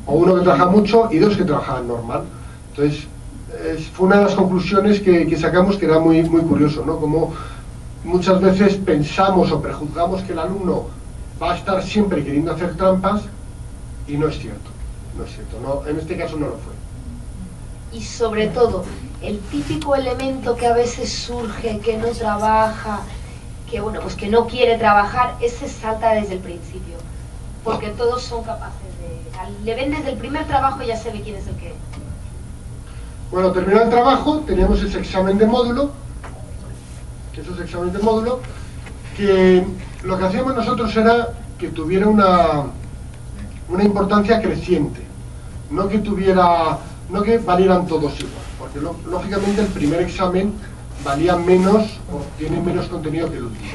O uno que trabajaba mucho y 2 que trabajaban normal. Entonces, fue una de las conclusiones que sacamos, que era muy, muy curioso, ¿no? Como muchas veces pensamos o prejuzgamos que el alumno va a estar siempre queriendo hacer trampas, y no es cierto, en este caso no lo fue. Y sobre todo, el típico elemento que a veces surge, que no trabaja, que bueno, pues que no quiere trabajar, ese salta desde el principio, porque todos son capaces le ven desde el primer trabajo y ya se ve quién es el que... Bueno, terminado el trabajo, teníamos ese examen de módulo, que lo que hacíamos nosotros era que tuviera una importancia creciente, no que valieran todos igual, porque lógicamente el primer examen valía menos o tiene menos contenido que el último.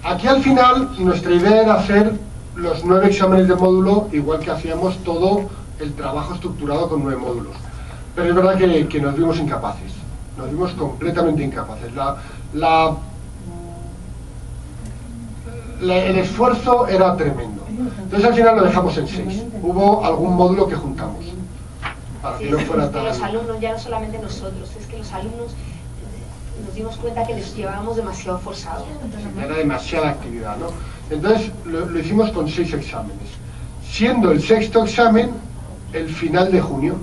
Aquí al final nuestra idea era hacer los 9 exámenes de módulo, igual que hacíamos todo el trabajo estructurado con 9 módulos. Pero es verdad que nos vimos incapaces, nos vimos completamente incapaces. El esfuerzo era tremendo. Entonces al final lo dejamos en 6. Hubo algún módulo que juntamos, para que no fuera tan... Los alumnos, ya no solamente nosotros, es que los alumnos nos dimos cuenta que les llevábamos demasiado forzado. Era demasiada actividad, ¿no? Entonces lo hicimos con 6 exámenes, siendo el 6º examen el final de junio.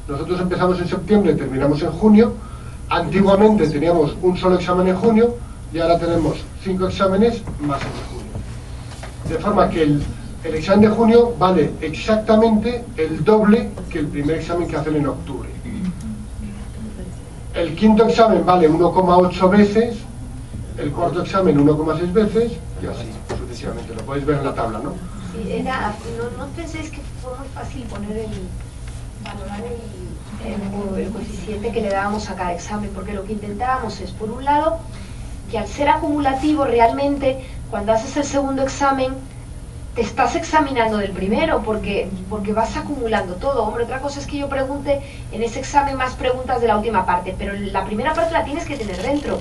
Nosotros empezamos en septiembre, terminamos en junio. Antiguamente teníamos un solo examen en junio y ahora tenemos 5 exámenes más el de junio. De forma que el examen de junio vale exactamente el doble que el primer examen que hacen en octubre. El 5º examen vale 1,8 veces, el 4º examen 1,6 veces y así sucesivamente. Lo podéis ver en la tabla, ¿no? Sí, no penséis que fue muy fácil valorar el coeficiente que le dábamos a cada examen, porque lo que intentábamos es, por un lado, que al ser acumulativo realmente, cuando haces el segundo examen, te estás examinando del primero, porque vas acumulando todo. Hombre, otra cosa es que yo pregunte en ese examen más preguntas de la última parte, pero la primera parte la tienes que tener dentro.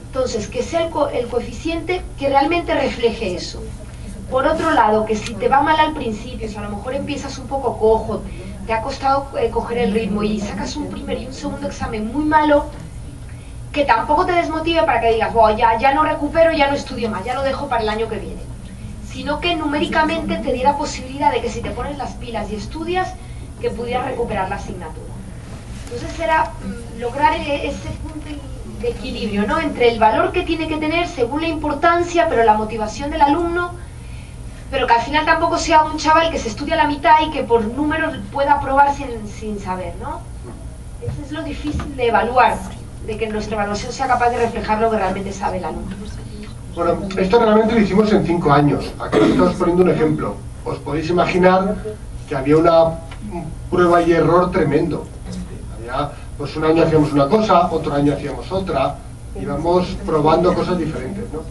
Entonces, que sea el coeficiente que realmente refleje eso. Por otro lado, que si te va mal al principio, si a lo mejor empiezas un poco cojo, te ha costado coger el ritmo y sacas un primer y un segundo examen muy malo, que tampoco te desmotive para que digas, oh, ya no recupero, ya no estudio más, ya lo dejo para el año que viene. Sino que numéricamente te diera posibilidad de que si te pones las pilas y estudias, que pudieras recuperar la asignatura. Entonces era lograr ese punto de equilibrio, ¿no? Entre el valor que tiene que tener según la importancia, pero la motivación del alumno, pero que al final tampoco sea un chaval que se estudia la mitad y que por números pueda aprobar sin saber, ¿no? Eso es lo difícil de evaluar, de que nuestra evaluación sea capaz de reflejar lo que realmente sabe el alumno. Bueno, esto realmente lo hicimos en 5 años. Aquí os estamos poniendo un ejemplo. Os podéis imaginar que había una prueba y error tremendo. Pues un año hacíamos una cosa, otro año hacíamos otra, íbamos probando cosas diferentes, ¿no?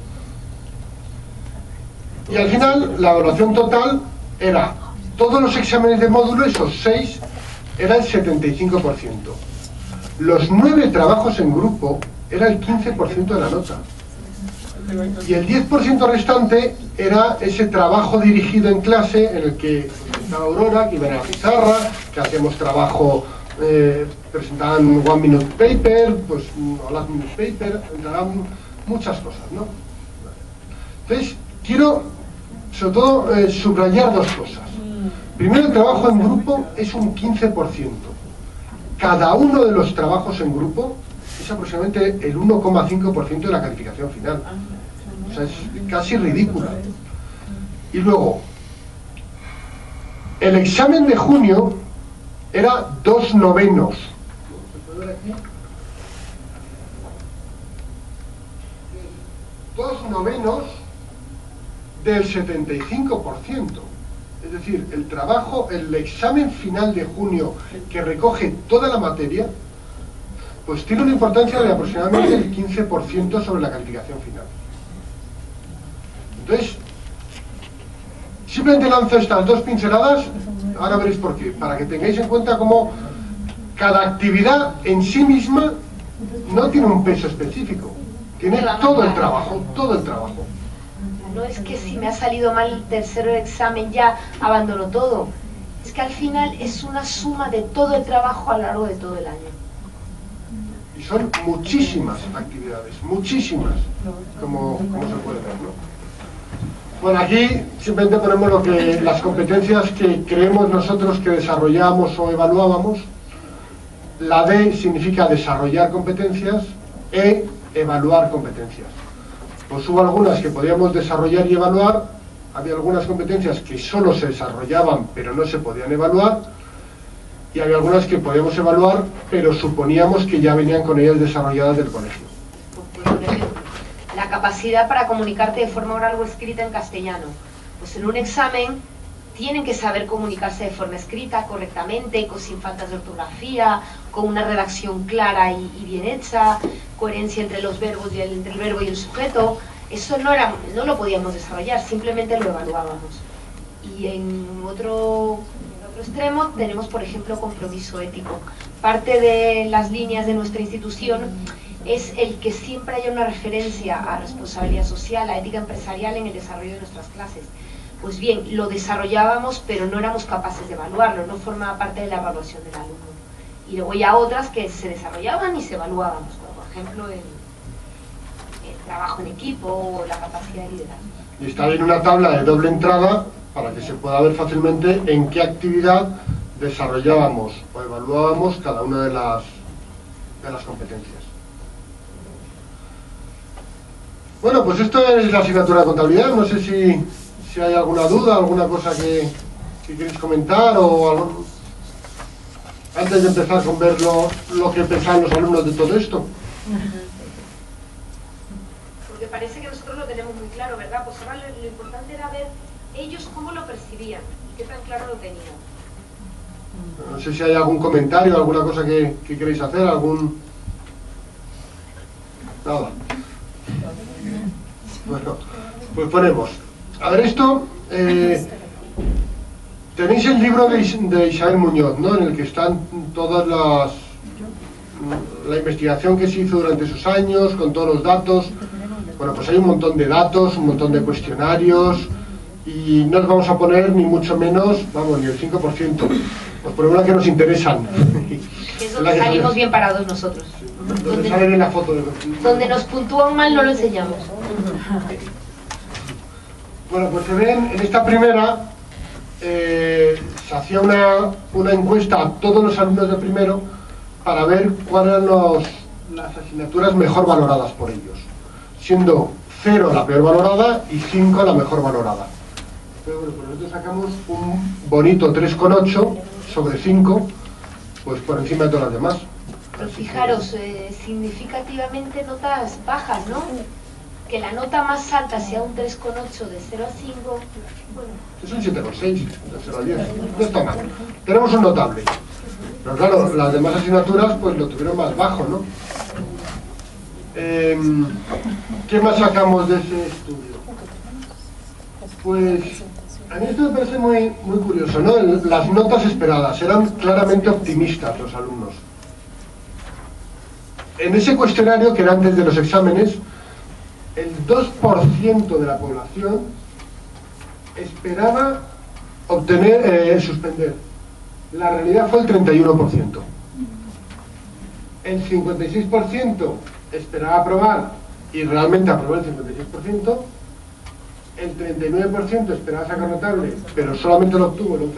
Y al final, la evaluación total era, todos los exámenes de módulo, esos 6, era el 75%. Los 9 trabajos en grupo era el 15% de la nota. Y el 10% restante era ese trabajo dirigido en clase en el que estaba Aurora, que iba a la pizarra, que hacíamos trabajo, presentaban one minute paper, pues o last minute paper, entrarán muchas cosas, ¿no? Entonces, quiero sobre todo subrayar 2 cosas. Primero, el trabajo en grupo es un 15%. Cada uno de los trabajos en grupo es aproximadamente el 1,5% de la calificación final. O sea, es casi ridícula. Y luego, el examen de junio era 2/9. 2/9 del 75%. Es decir, el examen final de junio que recoge toda la materia, pues tiene una importancia de aproximadamente el 15% sobre la calificación final. Entonces, simplemente lanzo estas 2 pinceladas, ahora veréis por qué, para que tengáis en cuenta cómo cada actividad en sí misma no tiene un peso específico, tiene todo el trabajo, todo el trabajo. No es que si me ha salido mal el tercer examen ya abandono todo, es que al final es una suma de todo el trabajo a lo largo de todo el año. Y son muchísimas actividades, muchísimas, como se puede ver, ¿no? Bueno, aquí simplemente ponemos las competencias que creemos nosotros que desarrollamos o evaluábamos. La D significa desarrollar competencias, E, evaluar competencias. Pues hubo algunas que podíamos desarrollar y evaluar, había algunas competencias que solo se desarrollaban pero no se podían evaluar, y había algunas que podíamos evaluar pero suponíamos que ya venían con ellas desarrolladas del colegio. Por ejemplo, la capacidad para comunicarte de forma oral o escrita en castellano. Pues en un examen tienen que saber comunicarse de forma escrita correctamente, sin faltas de ortografía, con una redacción clara y bien hecha, coherencia entre los verbos entre el verbo y el sujeto. Eso no lo podíamos desarrollar, simplemente lo evaluábamos. Y en otro extremo tenemos, por ejemplo, compromiso ético. Parte de las líneas de nuestra institución es el que siempre haya una referencia a responsabilidad social, a ética empresarial en el desarrollo de nuestras clases. Pues bien, lo desarrollábamos, pero no éramos capaces de evaluarlo, no formaba parte de la evaluación del alumno. Y luego ya otras que se desarrollaban y se evaluaban, como por ejemplo el trabajo en equipo o la capacidad de liderazgo. Y está ahí en una tabla de doble entrada para que se pueda ver fácilmente en qué actividad desarrollábamos o evaluábamos cada una de las competencias. Bueno, pues esto es la asignatura de contabilidad. No sé si hay alguna duda, alguna cosa que queréis comentar o algo, antes de empezar con ver lo que pensaban los alumnos de todo esto. Porque parece que nosotros lo tenemos muy claro, ¿verdad? Pues ahora lo importante era ver ellos cómo lo percibían y qué tan claro lo tenían. No sé si hay algún comentario, alguna cosa que queréis hacer, Nada. Bueno, pues ponemos. A ver, esto... tenéis el libro de Isabel Muñoz, ¿no? En el que están todas la investigación que se hizo durante esos años, con todos los datos. Bueno, pues hay un montón de datos, un montón de cuestionarios, y no os vamos a poner ni mucho menos, vamos, ni el 5%. Os ponemos las que nos interesan. Que es donde salimos bien parados nosotros. Donde sale bien la foto. Donde nos puntúan mal no lo enseñamos. Bueno, pues se ven, en esta primera se hacía una encuesta a todos los alumnos de primero para ver cuáles eran las asignaturas mejor valoradas por ellos, siendo 0 la peor valorada y 5 la mejor valorada. Pero bueno, pues nosotros sacamos un bonito 3,8 sobre 5, pues por encima de todas las demás. Pero fijaros, significativamente notas bajas, ¿no? Que la nota más alta sea un 3,8 de 0 a 5, bueno. Es un 7,6 de 0 a 10, no está mal. Tenemos un notable. Pero claro, las demás asignaturas pues lo tuvieron más bajo, ¿no? ¿Qué más sacamos de ese estudio? Pues a mí esto me parece muy curioso, ¿no? Las notas esperadas eran claramente optimistas los alumnos. En ese cuestionario, que era antes de los exámenes, el 2% de la población esperaba suspender. La realidad fue el 31%. El 56% esperaba aprobar y realmente aprobó el 56%. El 39% esperaba sacar notable, pero solamente lo obtuvo el 11%.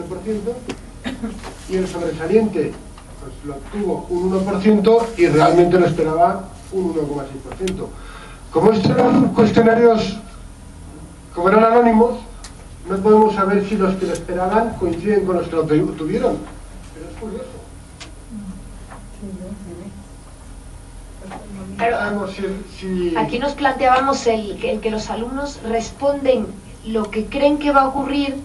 Y el sobresaliente pues lo obtuvo un 1% y realmente lo esperaba un 1,6%. Como estos eran cuestionarios, como eran anónimos, no podemos saber si los que lo esperaban coinciden con los que lo tuvieron. Pero es curioso. Claro, aquí nos planteábamos el que los alumnos responden lo que creen que va a ocurrir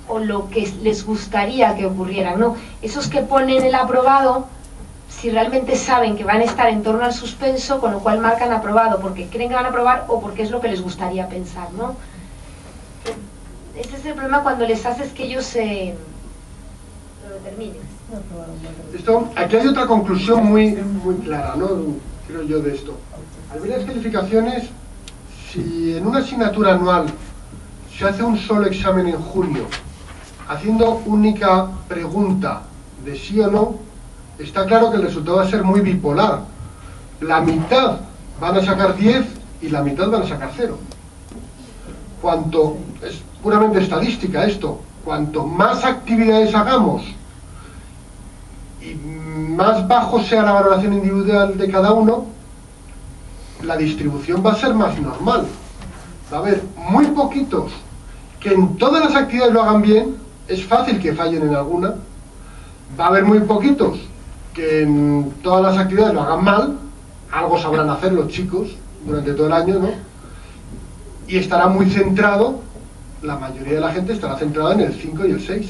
o lo que les gustaría que ocurriera, ¿no? Esos que ponen el aprobado, si realmente saben que van a estar en torno al suspenso, con lo cual marcan aprobado porque creen que van a aprobar o porque es lo que les gustaría pensar, ¿no? Ese es el problema cuando les haces que ellos lo determinen. Aquí hay otra conclusión muy clara, ¿no? Creo yo de esto. Al ver las calificaciones, si en una asignatura anual se hace un solo examen en junio, haciendo única pregunta de sí o no, está claro que el resultado va a ser muy bipolar. La mitad van a sacar 10 y la mitad van a sacar 0. Es puramente estadística esto, cuanto más actividades hagamos y más bajo sea la valoración individual de cada uno, la distribución va a ser más normal. Va a haber muy poquitos que en todas las actividades lo hagan bien, es fácil que fallen en alguna. Va a haber muy poquitos que en todas las actividades lo hagan mal, algo sabrán hacer los chicos durante todo el año, ¿no? Y estará muy centrado, la mayoría de la gente estará centrada en el 5 y el 6.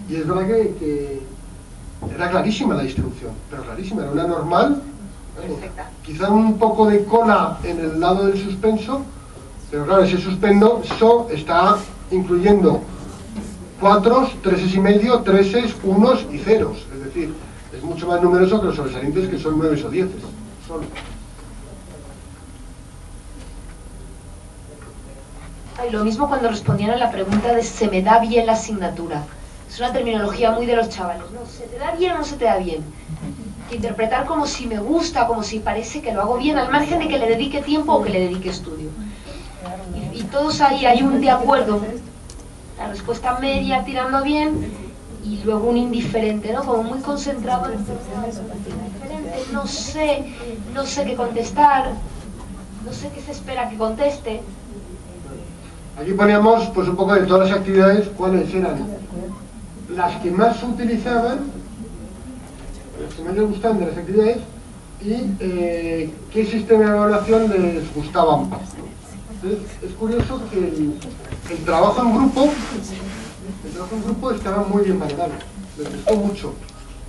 Y es verdad que era clarísima la distribución, pero clarísima, era una normal, quizá un poco de cola en el lado del suspenso, pero claro, ese suspenso está incluyendo 4, 3,5, 3, 1 y 0, es decir, es mucho más numeroso que los sobresalientes, que son 9 o 10 solo. Y lo mismo cuando respondían a la pregunta de ¿se me da bien la asignatura? Es una terminología muy de los chavales, ¿no? ¿Se te da bien o no se te da bien? Interpretar como si me gusta, como si parece que lo hago bien, al margen de que le dedique tiempo o que le dedique estudio. Y todos ahí hay un de acuerdo, la respuesta media tirando bien y luego un indiferente, ¿no? Como muy concentrado en indiferente, no sé qué contestar, no sé qué se espera que conteste. Aquí poníamos pues un poco de todas las actividades, cuáles eran las que más se utilizaban, las que más les gustaban de las actividades y qué sistema de evaluación les gustaba más. Entonces, es curioso que el trabajo en grupo estaba muy bien valorado, les gustó mucho.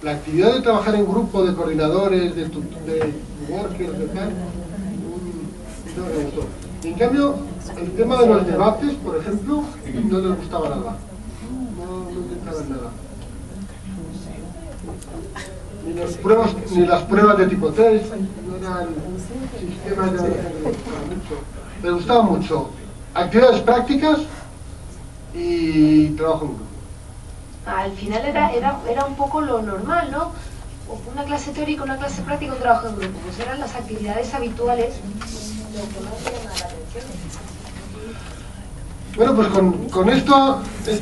La actividad de trabajar en grupo, de coordinadores, de workers, de tal, no me gustó. Y en cambio, El tema de los debates, por ejemplo, no les gustaba nada. No intentaban nada. Ni las pruebas de tipo test, no eran sistemas de evaluación que les gustaban mucho. Actividades prácticas y trabajo en grupo. Al final era un poco lo normal, ¿no? Una clase teórica, una clase práctica, un trabajo en grupo. Pues eran las actividades habituales lo que más llama la atención. Bueno, pues con esto que...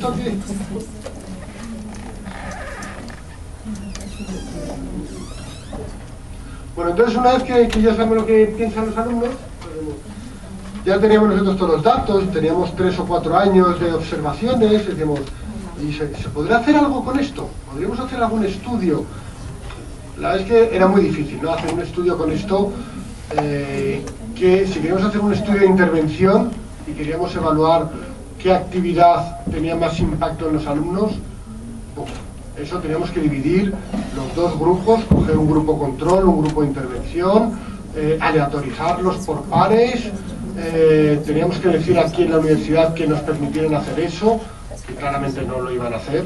Bueno, entonces una vez que ya sabemos lo que piensan los alumnos, ya teníamos nosotros todos los datos, teníamos 3 o 4 años de observaciones, decíamos, ¿y se podrá hacer algo con esto? ¿Podríamos hacer algún estudio? La verdad es que era muy difícil, ¿no? Hacer un estudio con esto, que si queríamos hacer un estudio de intervención y queríamos evaluar qué actividad tenía más impacto en los alumnos, pues eso teníamos que dividir los dos grupos, coger un grupo control, un grupo de intervención, aleatorizarlos por pares, teníamos que decir aquí en la universidad que nos permitieran hacer eso, que claramente no lo iban a hacer.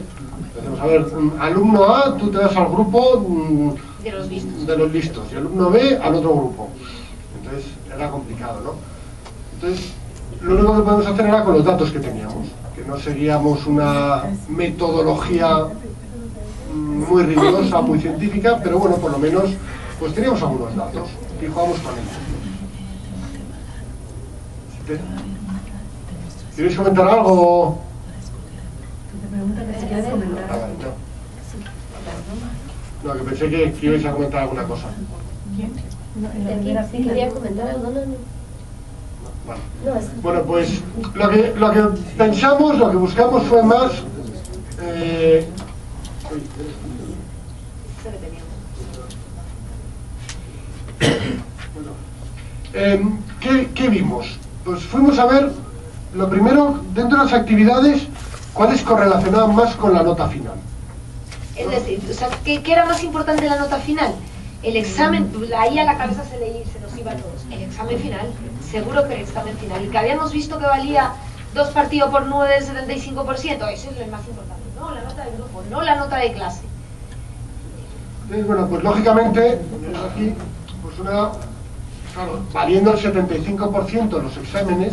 Entonces, a ver, alumno A, tú te vas al grupo de los listos, y alumno B al otro grupo. Entonces era complicado, ¿no? Entonces, lo único que podemos hacer era con los datos que teníamos, que no seguíamos una metodología muy rigurosa, muy científica, pero bueno, por lo menos pues teníamos algunos datos y jugamos con ellos. ¿Queréis comentar algo? No, que pensé que ibais a comentar alguna cosa. ¿Quién? Quería comentar algo, no. Bueno, pues lo que pensamos, lo que buscamos fue más... ¿Qué vimos? Pues fuimos a ver, lo primero, dentro de las actividades, cuáles correlacionaban más con la nota final. Es decir, o sea, ¿qué era más importante en la nota final? El examen, ahí a la cabeza se nos iba a todos. El examen final, seguro que el examen final. El que habíamos visto que valía 2 partidos por 9 del 75%, eso es lo más importante. No la nota de grupo, no la nota de clase. Entonces, bueno, pues lógicamente, aquí, pues claro, valiendo el 75% los exámenes,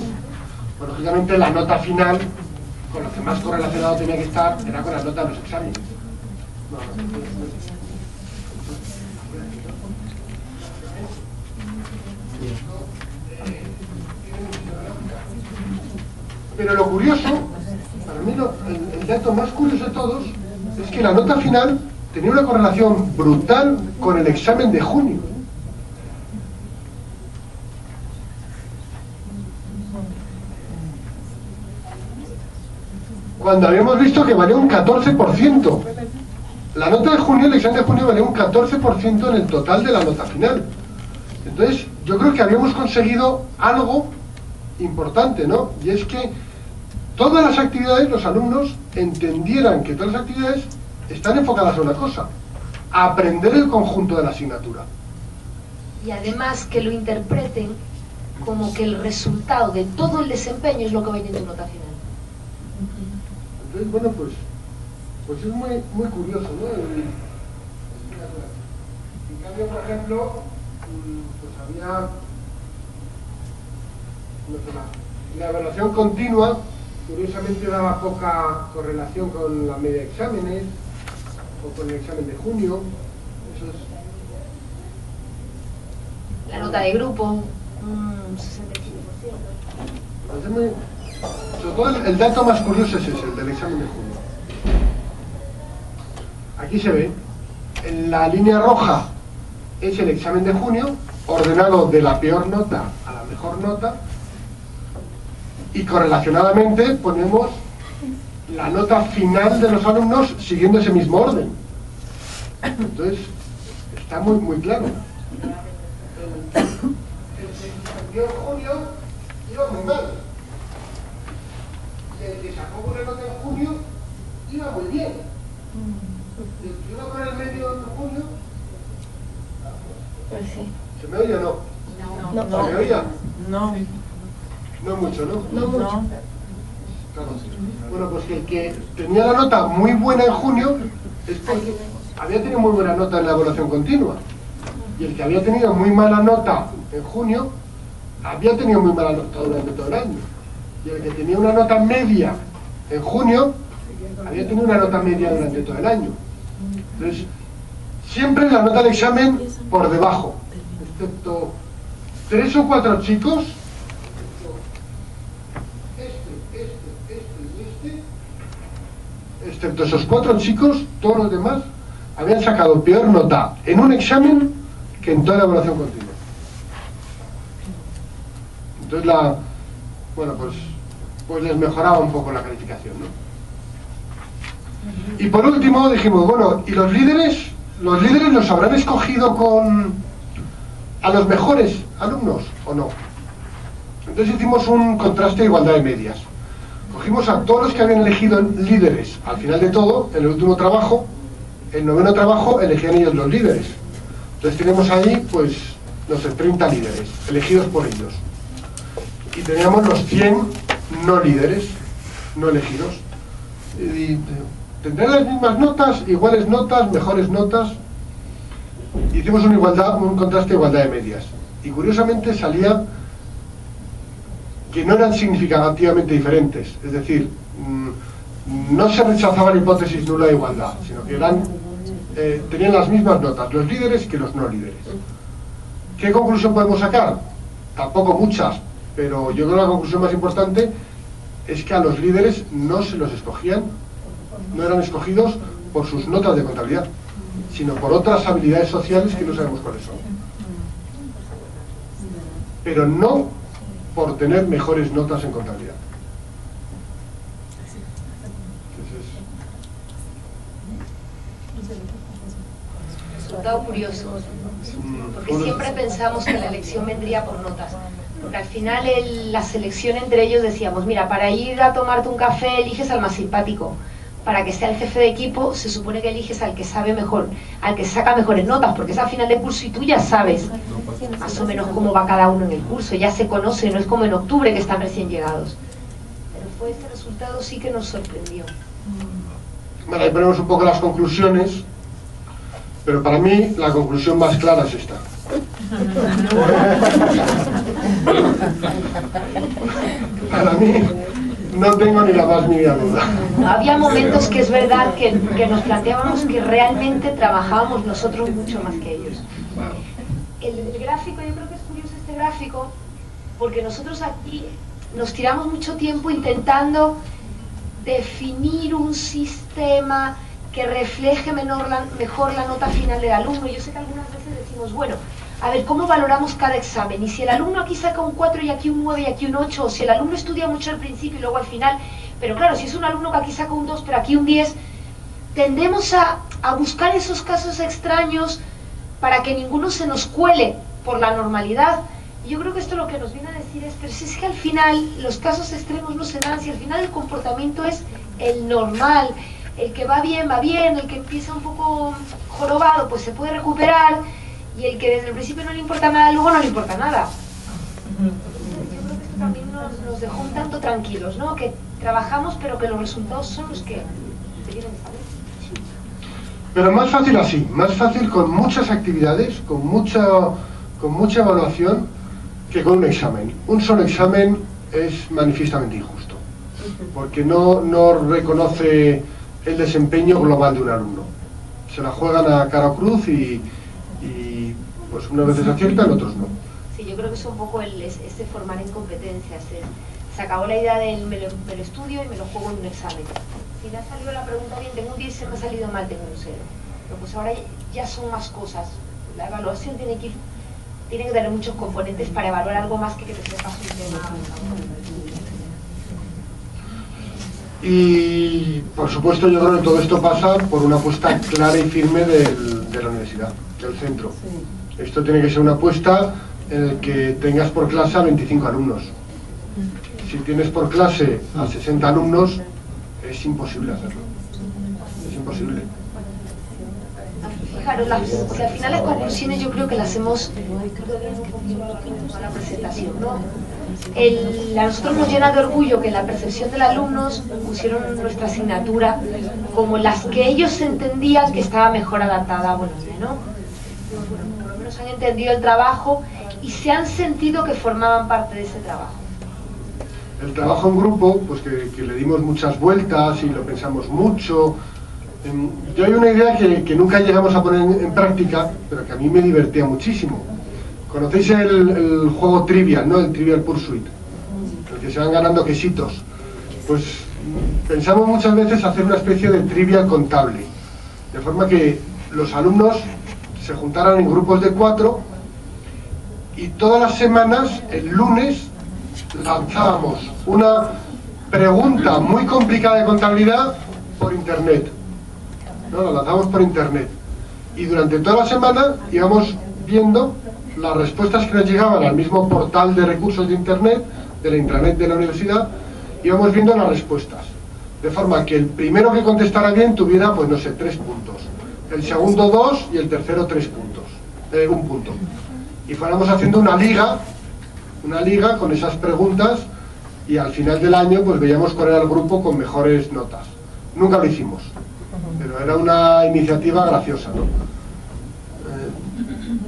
pues lógicamente la nota final, con lo que más correlacionado tenía que estar, era con la nota de los exámenes. Pero lo curioso, para mí el dato más curioso de todos, es que la nota final tenía una correlación brutal con el examen de junio. Cuando habíamos visto que valía un 14%. La nota de junio, el examen de junio valía un 14% en el total de la nota final. Entonces, yo creo que habíamos conseguido algo importante, ¿no? Y es que todas las actividades, los alumnos entendieran que todas las actividades están enfocadas a una cosa: a aprender el conjunto de la asignatura. Y además que lo interpreten como que el resultado de todo el desempeño es lo que va a ir en tu nota final. Entonces, bueno, pues es muy curioso, ¿no? En cambio, por ejemplo, pues había... no sé, la evaluación continua, curiosamente daba poca correlación con la media de exámenes o con el examen de junio. Eso es... La nota de grupo, un 65%. Entonces, sobre todo el dato más curioso es ese, el del examen de junio. Aquí se ve, en la línea roja es el examen de junio, ordenado de la peor nota a la mejor nota, y correlacionadamente ponemos la nota final de los alumnos siguiendo ese mismo orden. Entonces, está muy claro. El de junio iba muy mal. Y el que sacó una nota en junio iba muy bien. El que iba con el medio en junio... Pues sí. ¿Se me oye o no? No. ¿Se me oía? No. No mucho, ¿no? No mucho. Claro. Bueno, pues el que tenía la nota muy buena en junio es porque había tenido muy buena nota en la evaluación continua. Y el que había tenido muy mala nota en junio había tenido muy mala nota durante todo el año. Y el que tenía una nota media en junio había tenido una nota media durante todo el año. Entonces, siempre la nota del examen por debajo, excepto 3 o 4 chicos, excepto esos 4 chicos, todos los demás habían sacado peor nota en un examen que en toda la evaluación continua. Entonces bueno, pues les mejoraba un poco la calificación, ¿no? Y por último dijimos, bueno, ¿y los líderes? ¿Los líderes los habrán escogido a los mejores alumnos o no? Entonces hicimos un contraste de igualdad de medias. Cogimos a todos los que habían elegido líderes al final de todo, en el último trabajo, el 9º trabajo, elegían ellos los líderes. Entonces tenemos ahí, pues, no sé, 30 líderes, elegidos por ellos. Y teníamos los 100 no líderes, no elegidos. Y tendrán las mismas notas, iguales notas, mejores notas. Hicimos un contraste de igualdad de medias. Y curiosamente salía que no eran significativamente diferentes. Es decir, no se rechazaba la hipótesis nula de igualdad, sino que tenían las mismas notas los líderes que los no líderes. ¿Qué conclusión podemos sacar? Tampoco muchas, pero yo creo que la conclusión más importante es que a los líderes no se los escogían, no eran escogidos por sus notas de contabilidad, sino por otras habilidades sociales que no sabemos cuáles son. Pero no por tener mejores notas en contabilidad. Resultado curioso, porque siempre pensamos que la elección vendría por notas, porque al final la selección entre ellos decíamos, mira, para ir a tomarte un café eliges al más simpático, para que sea el jefe de equipo se supone que eliges al que sabe mejor, al que saca mejores notas, porque es al final de curso y tú ya sabes más o menos cómo va cada uno en el curso, ya se conoce, no es como en octubre que están recién llegados. Pero fue este resultado sí que nos sorprendió. Bueno, ahí ponemos un poco las conclusiones, pero para mí la conclusión más clara es esta. Para mí no tengo ni la más mínima duda. Había momentos que es verdad que nos planteábamos que realmente trabajábamos nosotros mucho más que ellos. El gráfico, yo creo que es curioso este gráfico, porque nosotros aquí nos tiramos mucho tiempo intentando definir un sistema que refleje mejor la nota final del alumno. Yo sé que algunas veces decimos, bueno, a ver, ¿cómo valoramos cada examen? Y si el alumno aquí saca un 4 y aquí un 9 y aquí un 8, o si el alumno estudia mucho al principio y luego al final, pero claro, si es un alumno que aquí saca un 2 pero aquí un 10, tendemos a buscar esos casos extraños para que ninguno se nos cuele por la normalidad. Y yo creo que esto lo que nos viene a decir es, pero si es que al final los casos extremos no se dan, si al final el comportamiento es el normal, el que va bien, el que empieza un poco jorobado, pues se puede recuperar, y el que desde el principio no le importa nada, luego no le importa nada. Entonces, yo creo que esto también nos dejó un tanto tranquilos, ¿no? Que trabajamos, pero que los resultados son los que deberían saber. Pero más fácil así, más fácil con muchas actividades, con mucha evaluación, que con un examen. Un solo examen es manifiestamente injusto, porque no reconoce el desempeño global de un alumno. Se la juegan a cara o cruz y pues unas veces aciertan, otros no. Sí, yo creo que es un poco este formar en competencias. Se acabó la idea del me lo estudio y me lo juego en un examen. Si me ha salido la pregunta bien, tengo un 10, se me ha salido mal, tengo un 0. Pero pues ahora ya son más cosas. La evaluación tiene que tener muchos componentes para evaluar algo más que te sepas un tema. Y por supuesto yo creo que todo esto pasa por una apuesta clara y firme de la universidad, del centro. Esto tiene que ser una apuesta en la que tengas por clase a 25 alumnos. Si tienes por clase a 60 alumnos, es imposible hacerlo. Es imposible. Fijaros, si al final las conclusiones yo creo que las hemos a la presentación, ¿no? A nosotros nos llena de orgullo que en la percepción del alumno pusieron nuestra asignatura como las que ellos entendían que estaba mejor adaptada a Bolonia, ¿no? Por lo menos han entendido el trabajo y se han sentido que formaban parte de ese trabajo. El trabajo en grupo, pues que le dimos muchas vueltas y lo pensamos mucho. Yo hay una idea que nunca llegamos a poner en práctica, pero que a mí me divertía muchísimo. ¿Conocéis el juego Trivial, ¿no? El Trivial Pursuit, el que se van ganando quesitos? Pues pensamos muchas veces hacer una especie de trivial contable, de forma que los alumnos se juntaran en grupos de 4 y todas las semanas, el lunes, lanzábamos una pregunta muy complicada de contabilidad por internet. ¿No? La lanzamos por internet y durante toda la semana íbamos viendo las respuestas que nos llegaban al mismo portal de recursos de internet, de la intranet de la universidad, íbamos viendo las respuestas, de forma que el primero que contestara bien tuviera, pues no sé, 3 puntos, el segundo 2 y el tercero 3 puntos, 1 punto, y fuéramos haciendo una liga con esas preguntas y al final del año pues veíamos cuál era el grupo con mejores notas. Nunca lo hicimos, pero era una iniciativa graciosa, ¿no?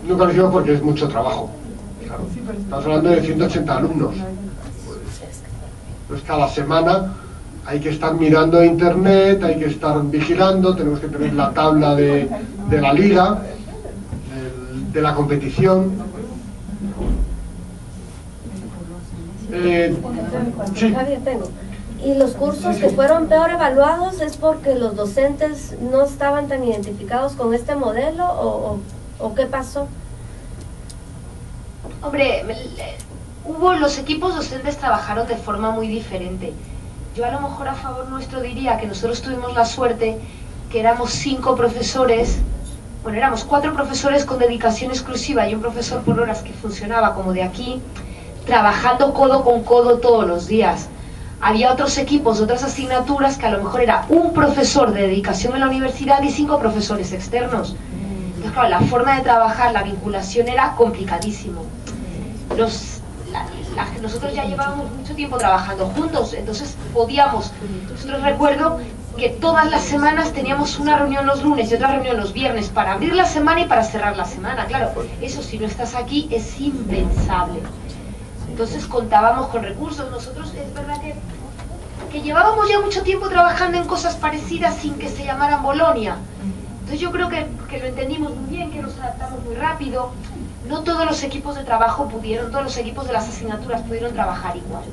Nunca lo hicimos porque es mucho trabajo. Claro, estamos hablando de 180 alumnos. Pues cada semana hay que estar mirando internet, hay que estar vigilando, tenemos que tener la tabla de la liga, de la competición. Sí. Javier, tengo. ¿Y los cursos que fueron peor evaluados es porque los docentes no estaban tan identificados con este modelo o qué pasó? Hombre, los equipos docentes trabajaron de forma muy diferente. Yo a lo mejor a favor nuestro diría que nosotros tuvimos la suerte que éramos 5 profesores, bueno, éramos 4 profesores con dedicación exclusiva y un profesor por horas que funcionaba como de aquí, trabajando codo con codo todos los días. Había otros equipos de otras asignaturas que a lo mejor era un profesor de dedicación en la universidad y 5 profesores externos. Entonces, claro, la forma de trabajar, la vinculación era complicadísimo. Nosotros ya llevábamos mucho tiempo trabajando juntos, entonces nosotros recuerdo que todas las semanas teníamos una reunión los lunes y otra reunión los viernes para abrir la semana y para cerrar la semana. Claro, eso si no estás aquí es impensable. Entonces contábamos con recursos. Nosotros es verdad que llevábamos ya mucho tiempo trabajando en cosas parecidas sin que se llamaran Bolonia. Entonces yo creo que lo entendimos muy bien, que nos adaptamos muy rápido. No todos los equipos de trabajo todos los equipos de las asignaturas pudieron trabajar igual.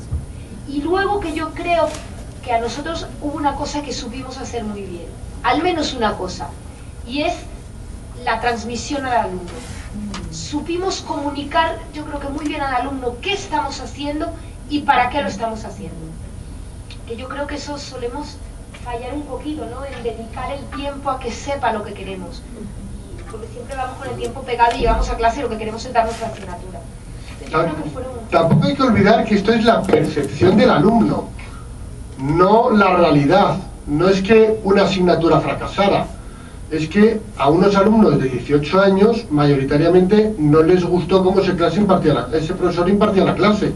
Y luego que yo creo que a nosotros hubo una cosa que supimos hacer muy bien, al menos una cosa, y es la transmisión al alumno. Supimos comunicar, yo creo que muy bien al alumno qué estamos haciendo y para qué lo estamos haciendo. Que yo creo que eso solemos fallar un poquito, ¿no? En dedicar el tiempo a que sepa lo que queremos. Porque siempre vamos con el tiempo pegado y llegamos a clase y lo que queremos es dar nuestra asignatura. Tampoco hay que olvidar que esto es la percepción del alumno, no la realidad. No es que una asignatura fracasara, es que a unos alumnos de 18 años mayoritariamente no les gustó cómo ese profesor impartía la clase.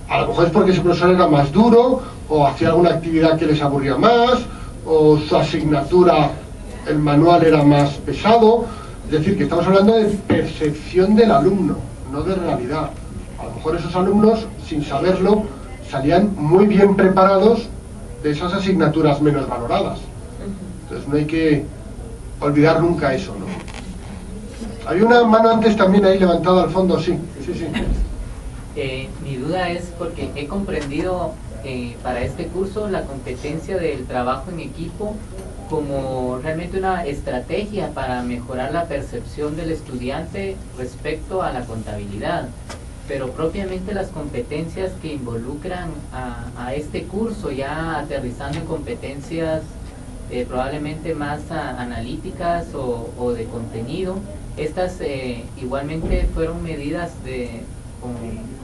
A lo mejor es porque ese profesor era más duro, o hacía alguna actividad que les aburría más, o su asignatura, el manual era más pesado. Es decir, que estamos hablando de percepción del alumno, no de realidad. A lo mejor esos alumnos, sin saberlo, salían muy bien preparados de esas asignaturas menos valoradas. Entonces no hay que olvidar nunca eso, ¿no? Hay una mano antes también ahí levantada al fondo, sí. Mi duda es porque he comprendido para este curso la competencia del trabajo en equipo como realmente una estrategia para mejorar la percepción del estudiante respecto a la contabilidad, pero propiamente las competencias que involucran a este curso, ya aterrizando en competencias probablemente más analíticas o de contenido, estas igualmente fueron medidas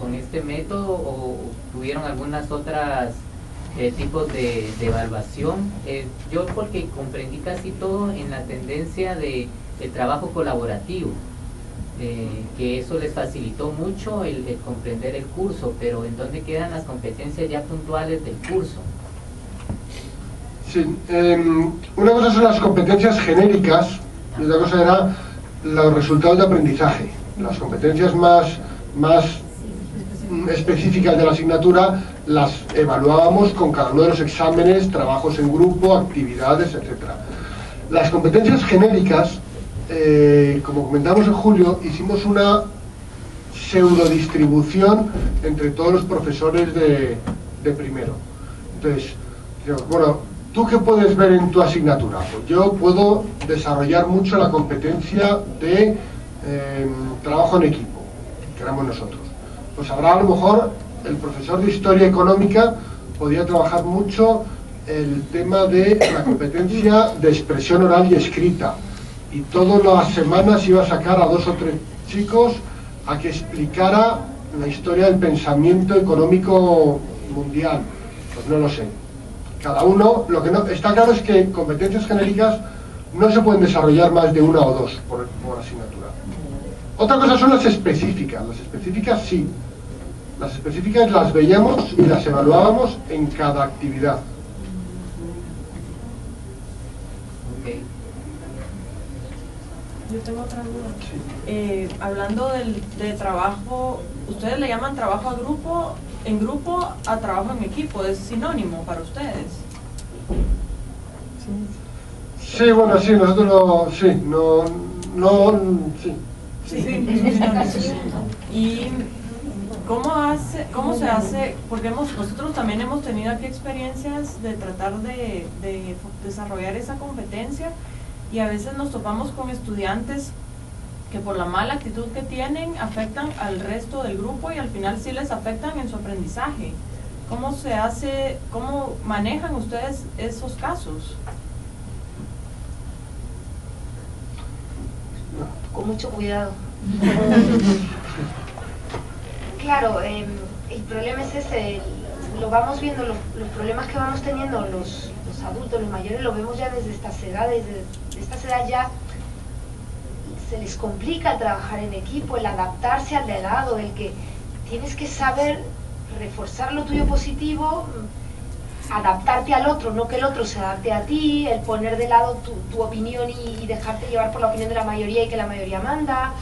con este método o tuvieron algunas otras tipos de evaluación. Yo porque comprendí casi todo en la tendencia de trabajo colaborativo, que eso les facilitó mucho el comprender el curso, pero ¿en dónde quedan las competencias ya puntuales del curso? Sí, una cosa son las competencias genéricas y otra cosa era los resultados de aprendizaje. Las competencias más específicas de la asignatura las evaluábamos con cada uno de los exámenes, trabajos en grupo, actividades, etc. Las competencias genéricas, como comentamos en julio, hicimos una pseudodistribución entre todos los profesores de primero. Entonces, bueno, ¿tú qué puedes ver en tu asignatura? Pues yo puedo desarrollar mucho la competencia de trabajo en equipo, que éramos nosotros. Pues habrá a lo mejor el profesor de Historia Económica podía trabajar mucho el tema de la competencia de expresión oral y escrita. Y todas las semanas iba a sacar a 2 o 3 chicos a que explicara la historia del pensamiento económico mundial. Pues no lo sé. Cada uno, lo que no está claro es que competencias genéricas no se pueden desarrollar más de 1 o 2 por asignatura. Otra cosa son las específicas. Las específicas sí. Las específicas las veíamos y las evaluábamos en cada actividad. Okay. Yo tengo otra duda. Hablando de trabajo, ¿ustedes le llaman trabajo en grupo a trabajo en equipo? ¿Es sinónimo para ustedes? Sí, bueno, sí, nosotros sí, sí. Sí, ¿y cómo se hace? Porque nosotros también hemos tenido aquí experiencias de tratar de desarrollar esa competencia y a veces nos topamos con estudiantes que por la mala actitud que tienen afectan al resto del grupo y al final sí les afectan en su aprendizaje. ¿Cómo se hace, cómo manejan ustedes esos casos? Con mucho cuidado. Claro, el problema es ese, lo vamos viendo, los problemas que vamos teniendo los adultos, los mayores, lo vemos ya desde estas edades, desde estas edades ya se les complica trabajar en equipo, el adaptarse al de lado, el que tienes que saber reforzar lo tuyo positivo, adaptarte al otro, no que el otro se adapte a ti, el poner de lado tu opinión y dejarte llevar por la opinión de la mayoría y que la mayoría manda,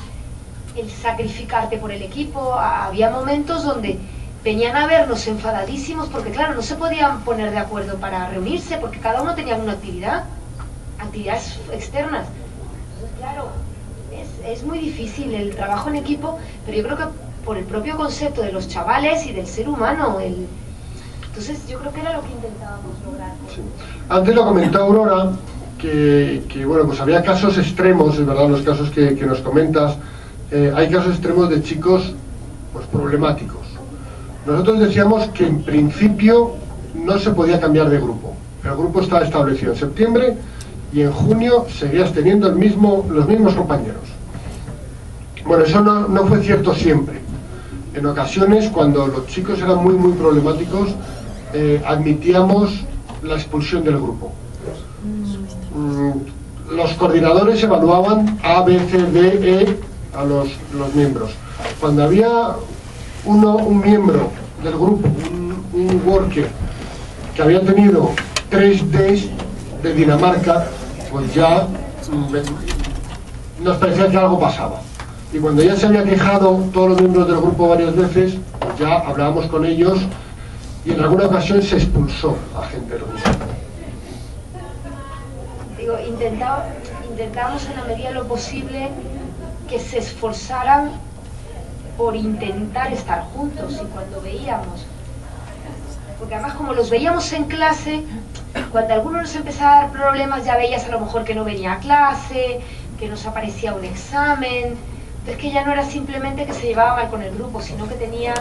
el sacrificarte por el equipo. Había momentos donde venían a vernos enfadadísimos porque claro, no se podían poner de acuerdo para reunirse porque cada uno tenía una actividades externas. Entonces claro, es muy difícil el trabajo en equipo, pero yo creo que por el propio concepto de los chavales y del ser humano, entonces yo creo que era lo que intentábamos lograr. Sí. Antes lo comentó Aurora, que bueno, pues había casos extremos, es verdad, los casos que nos comentas, hay casos extremos de chicos pues problemáticos. Nosotros decíamos que en principio no se podía cambiar de grupo. El grupo estaba establecido en septiembre y en junio seguías teniendo los mismos compañeros. Bueno, eso no fue cierto siempre. En ocasiones, cuando los chicos eran muy problemáticos, admitíamos la expulsión del grupo. Los coordinadores evaluaban A, B, C, D, E a los miembros. Cuando había un miembro del grupo, un worker, que había tenido 3 Ds de Dinamarca, pues ya nos parecía que algo pasaba. Y cuando ya se había quejado todos los miembros del grupo varias veces, pues ya hablábamos con ellos y en alguna ocasión se expulsó a gente del grupo. Digo, intentábamos en la medida de lo posible que se esforzaran por intentar estar juntos y cuando veíamos, porque además como los veíamos en clase, cuando alguno nos empezaba a dar problemas ya veías a lo mejor que no venía a clase, que nos aparecía un examen, entonces que ya no era simplemente que se llevaba mal con el grupo, sino que tenía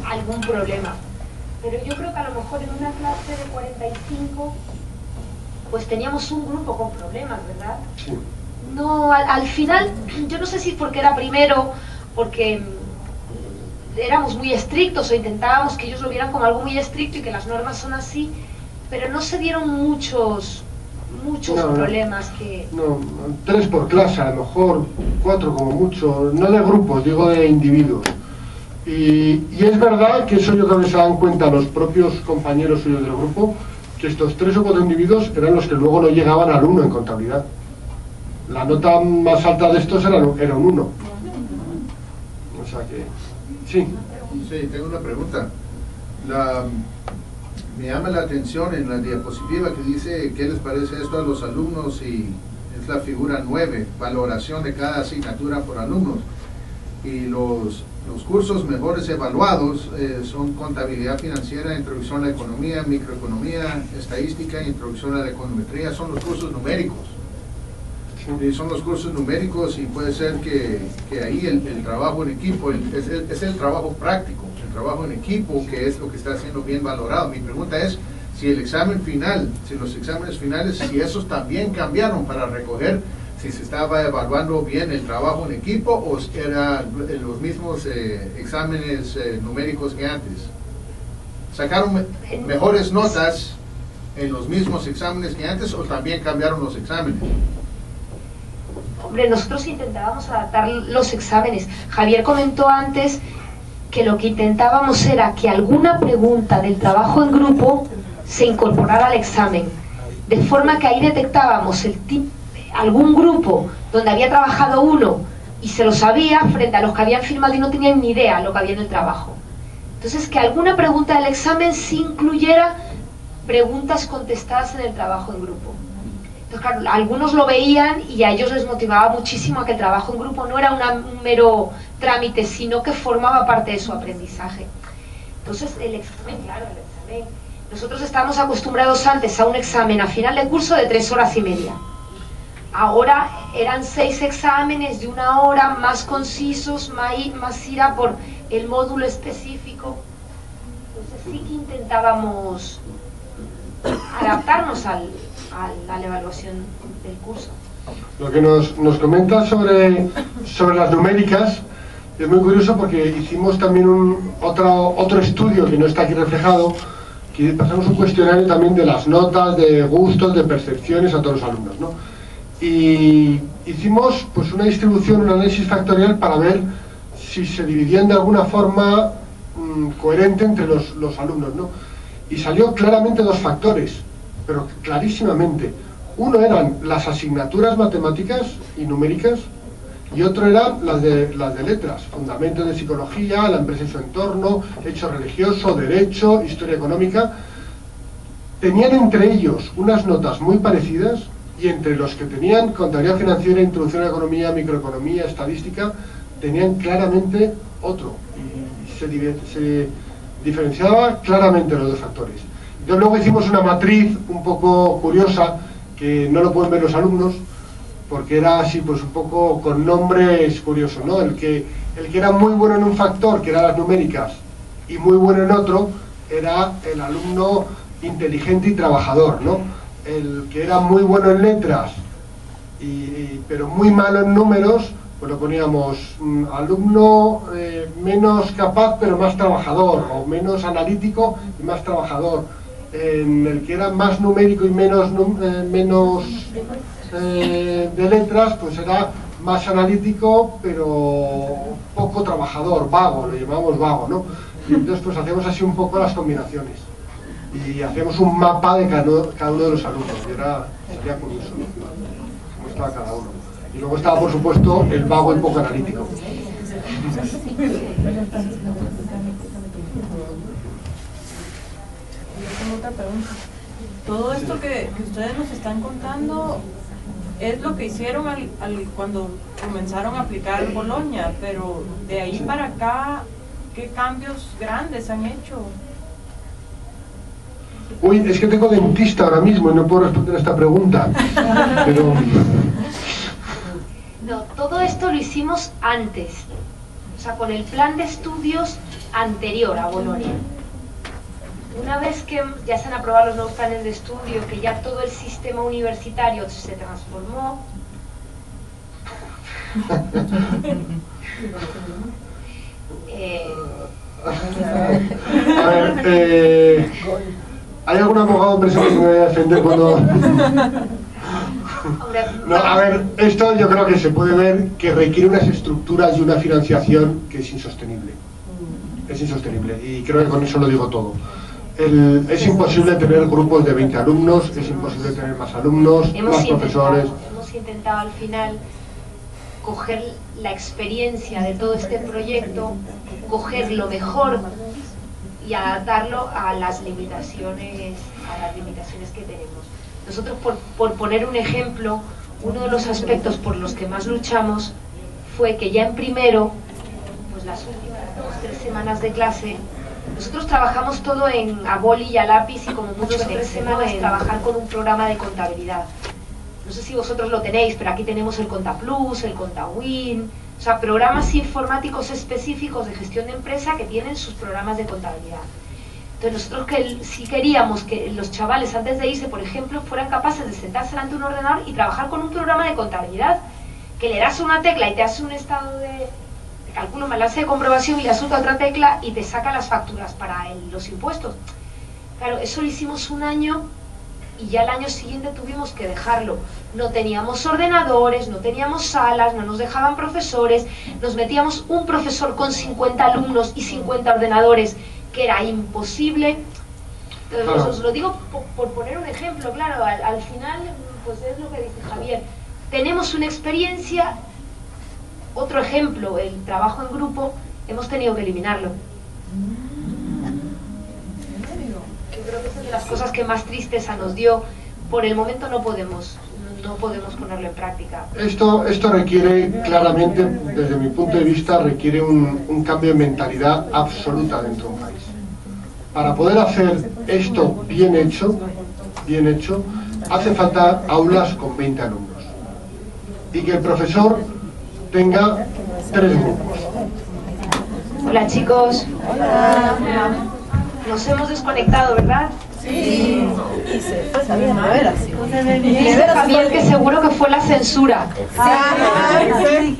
algún problema. Pero yo creo que a lo mejor en una clase de 45 pues teníamos un grupo con problemas, ¿verdad? Sí. No, al final, yo no sé si porque era primero, porque éramos muy estrictos o intentábamos que ellos lo vieran como algo muy estricto y que las normas son así, pero no se dieron muchos problemas que... No, 3 por clase, a lo mejor 4 como mucho, no de grupos, digo de individuos. Y es verdad que eso yo creo que se dan cuenta los propios compañeros suyos del grupo, que estos 3 o 4 individuos eran los que luego no llegaban al 1 en contabilidad. La nota más alta de estos era un 1. O sea que... Sí. Sí, tengo una pregunta. Me llama la atención en la diapositiva que dice qué les parece esto a los alumnos, y es la figura 9, valoración de cada asignatura por alumnos. Y los cursos mejores evaluados son contabilidad financiera, introducción a la economía, microeconomía, estadística, introducción a la econometría, son los cursos numéricos. Y son los cursos numéricos, y puede ser que ahí el trabajo en equipo es el trabajo práctico, el trabajo en equipo, que es lo que está siendo bien valorado. Mi pregunta es si el examen final, si los exámenes finales, si esos también cambiaron para recoger si se estaba evaluando bien el trabajo en equipo o eran los mismos exámenes numéricos que antes. ¿Sacaron mejores notas en los mismos exámenes que antes o también cambiaron los exámenes? Hombre, nosotros intentábamos adaptar los exámenes. Javier comentó antes que lo que intentábamos era que alguna pregunta del trabajo en grupo se incorporara al examen, de forma que ahí detectábamos algún grupo donde había trabajado uno y se lo sabía, frente a los que habían firmado y no tenían ni idea lo que había en el trabajo. Entonces, que alguna pregunta del examen sí incluyera preguntas contestadas en el trabajo en grupo. Entonces, claro, algunos lo veían y a ellos les motivaba muchísimo a que el trabajo en grupo no era un mero trámite, sino que formaba parte de su aprendizaje. Entonces, el examen, claro, el examen. Nosotros estábamos acostumbrados antes a un examen a final de curso de 3 horas y media. Ahora eran 6 exámenes de 1 hora, más concisos, más ir a por el módulo específico. Entonces sí que intentábamos adaptarnos a la evaluación del curso. Lo que nos comenta sobre las numéricas es muy curioso, porque hicimos también otro estudio que no está aquí reflejado, que pasamos un cuestionario también de las notas, de gustos, de percepciones a todos los alumnos, ¿no? Y hicimos pues una distribución, un análisis factorial para ver si se dividían de alguna forma coherente entre los alumnos, ¿no? Y salió claramente 2 factores, pero clarísimamente. Uno eran las asignaturas matemáticas y numéricas, y otro eran las de letras, fundamentos de psicología, la empresa y su entorno, hecho religioso, derecho, historia económica. Tenían entre ellos unas notas muy parecidas, y entre los que tenían contabilidad financiera, introducción a la economía, microeconomía, estadística, tenían claramente otro, y se diferenciaba claramente los 2 factores. Entonces luego hicimos una matriz un poco curiosa, que no lo pueden ver los alumnos, porque era así, pues un poco con nombres curiosos, ¿no? El que era muy bueno en un factor, que eran las numéricas, y muy bueno en otro, era el alumno inteligente y trabajador, ¿no? El que era muy bueno en letras, pero muy malo en números, pues lo poníamos alumno menos capaz pero más trabajador, o menos analítico y más trabajador. En el que era más numérico y menos de letras, pues era más analítico pero poco trabajador, vago, lo llamamos vago, ¿no? Y entonces pues hacemos así un poco las combinaciones y hacemos un mapa de cada uno de los alumnos, y sería curioso, ¿no? Cómo estaba cada uno. Y luego estaba, por supuesto, el vago y poco analítico. Tengo otra pregunta. Todo esto que ustedes nos están contando es lo que hicieron cuando comenzaron a aplicar Bolonia, pero de ahí para acá, ¿qué cambios grandes han hecho? Uy, es que tengo dentista ahora mismo y no puedo responder a esta pregunta. Pero... No, todo esto lo hicimos antes, o sea, con el plan de estudios anterior a Bolonia. Una vez que ya se han aprobado los nuevos planes de estudio, que ya todo el sistema universitario se transformó, A ver, ¿hay algún abogado presente que me vaya a defender cuando...? No, a ver, esto yo creo que se puede ver que requiere unas estructuras y una financiación que es insostenible. Es insostenible, y creo que con eso lo digo todo. Es imposible tener grupos de 20 alumnos, es imposible tener más alumnos, más profesores. Hemos intentado al final coger la experiencia de todo este proyecto, coger lo mejor y adaptarlo a las limitaciones que tenemos. Nosotros, por poner un ejemplo, uno de los aspectos por los que más luchamos fue que ya en primero, pues las últimas 2 o 3 semanas de clase, nosotros trabajamos todo a boli y a lápiz, y como mucho en 3 semanas trabajar con un programa de contabilidad. No sé si vosotros lo tenéis, pero aquí tenemos el ContaPlus, el ContaWin, o sea, programas informáticos específicos de gestión de empresa que tienen sus programas de contabilidad. Entonces nosotros sí queríamos que los chavales antes de irse, por ejemplo, fueran capaces de sentarse delante de un ordenador y trabajar con un programa de contabilidad, que le das una tecla y te hace un estado de cálculo, balance de comprobación, y le das otra tecla y te saca las facturas para los impuestos. Claro, eso lo hicimos un año y ya el año siguiente tuvimos que dejarlo. No teníamos ordenadores, no teníamos salas, no nos dejaban profesores, nos metíamos un profesor con 50 alumnos y 50 ordenadores, que era imposible. Entonces, os lo digo por poner un ejemplo, claro, al final, pues es lo que dice Javier, tenemos una experiencia. Otro ejemplo, el trabajo en grupo, hemos tenido que eliminarlo. Yo creo que es una de las cosas que más tristeza nos dio. Por el momento no podemos ponerlo en práctica. Esto requiere claramente, desde mi punto de vista, requiere un cambio de mentalidad absoluta dentro de un país. Para poder hacer esto bien hecho, hace falta aulas con 20 alumnos. Y que el profesor tenga 3 grupos. Hola chicos. Hola. Nos hemos desconectado, ¿verdad? Sí. Y se fue Javier, no era así. Dice Javier que seguro que fue la censura. Sí.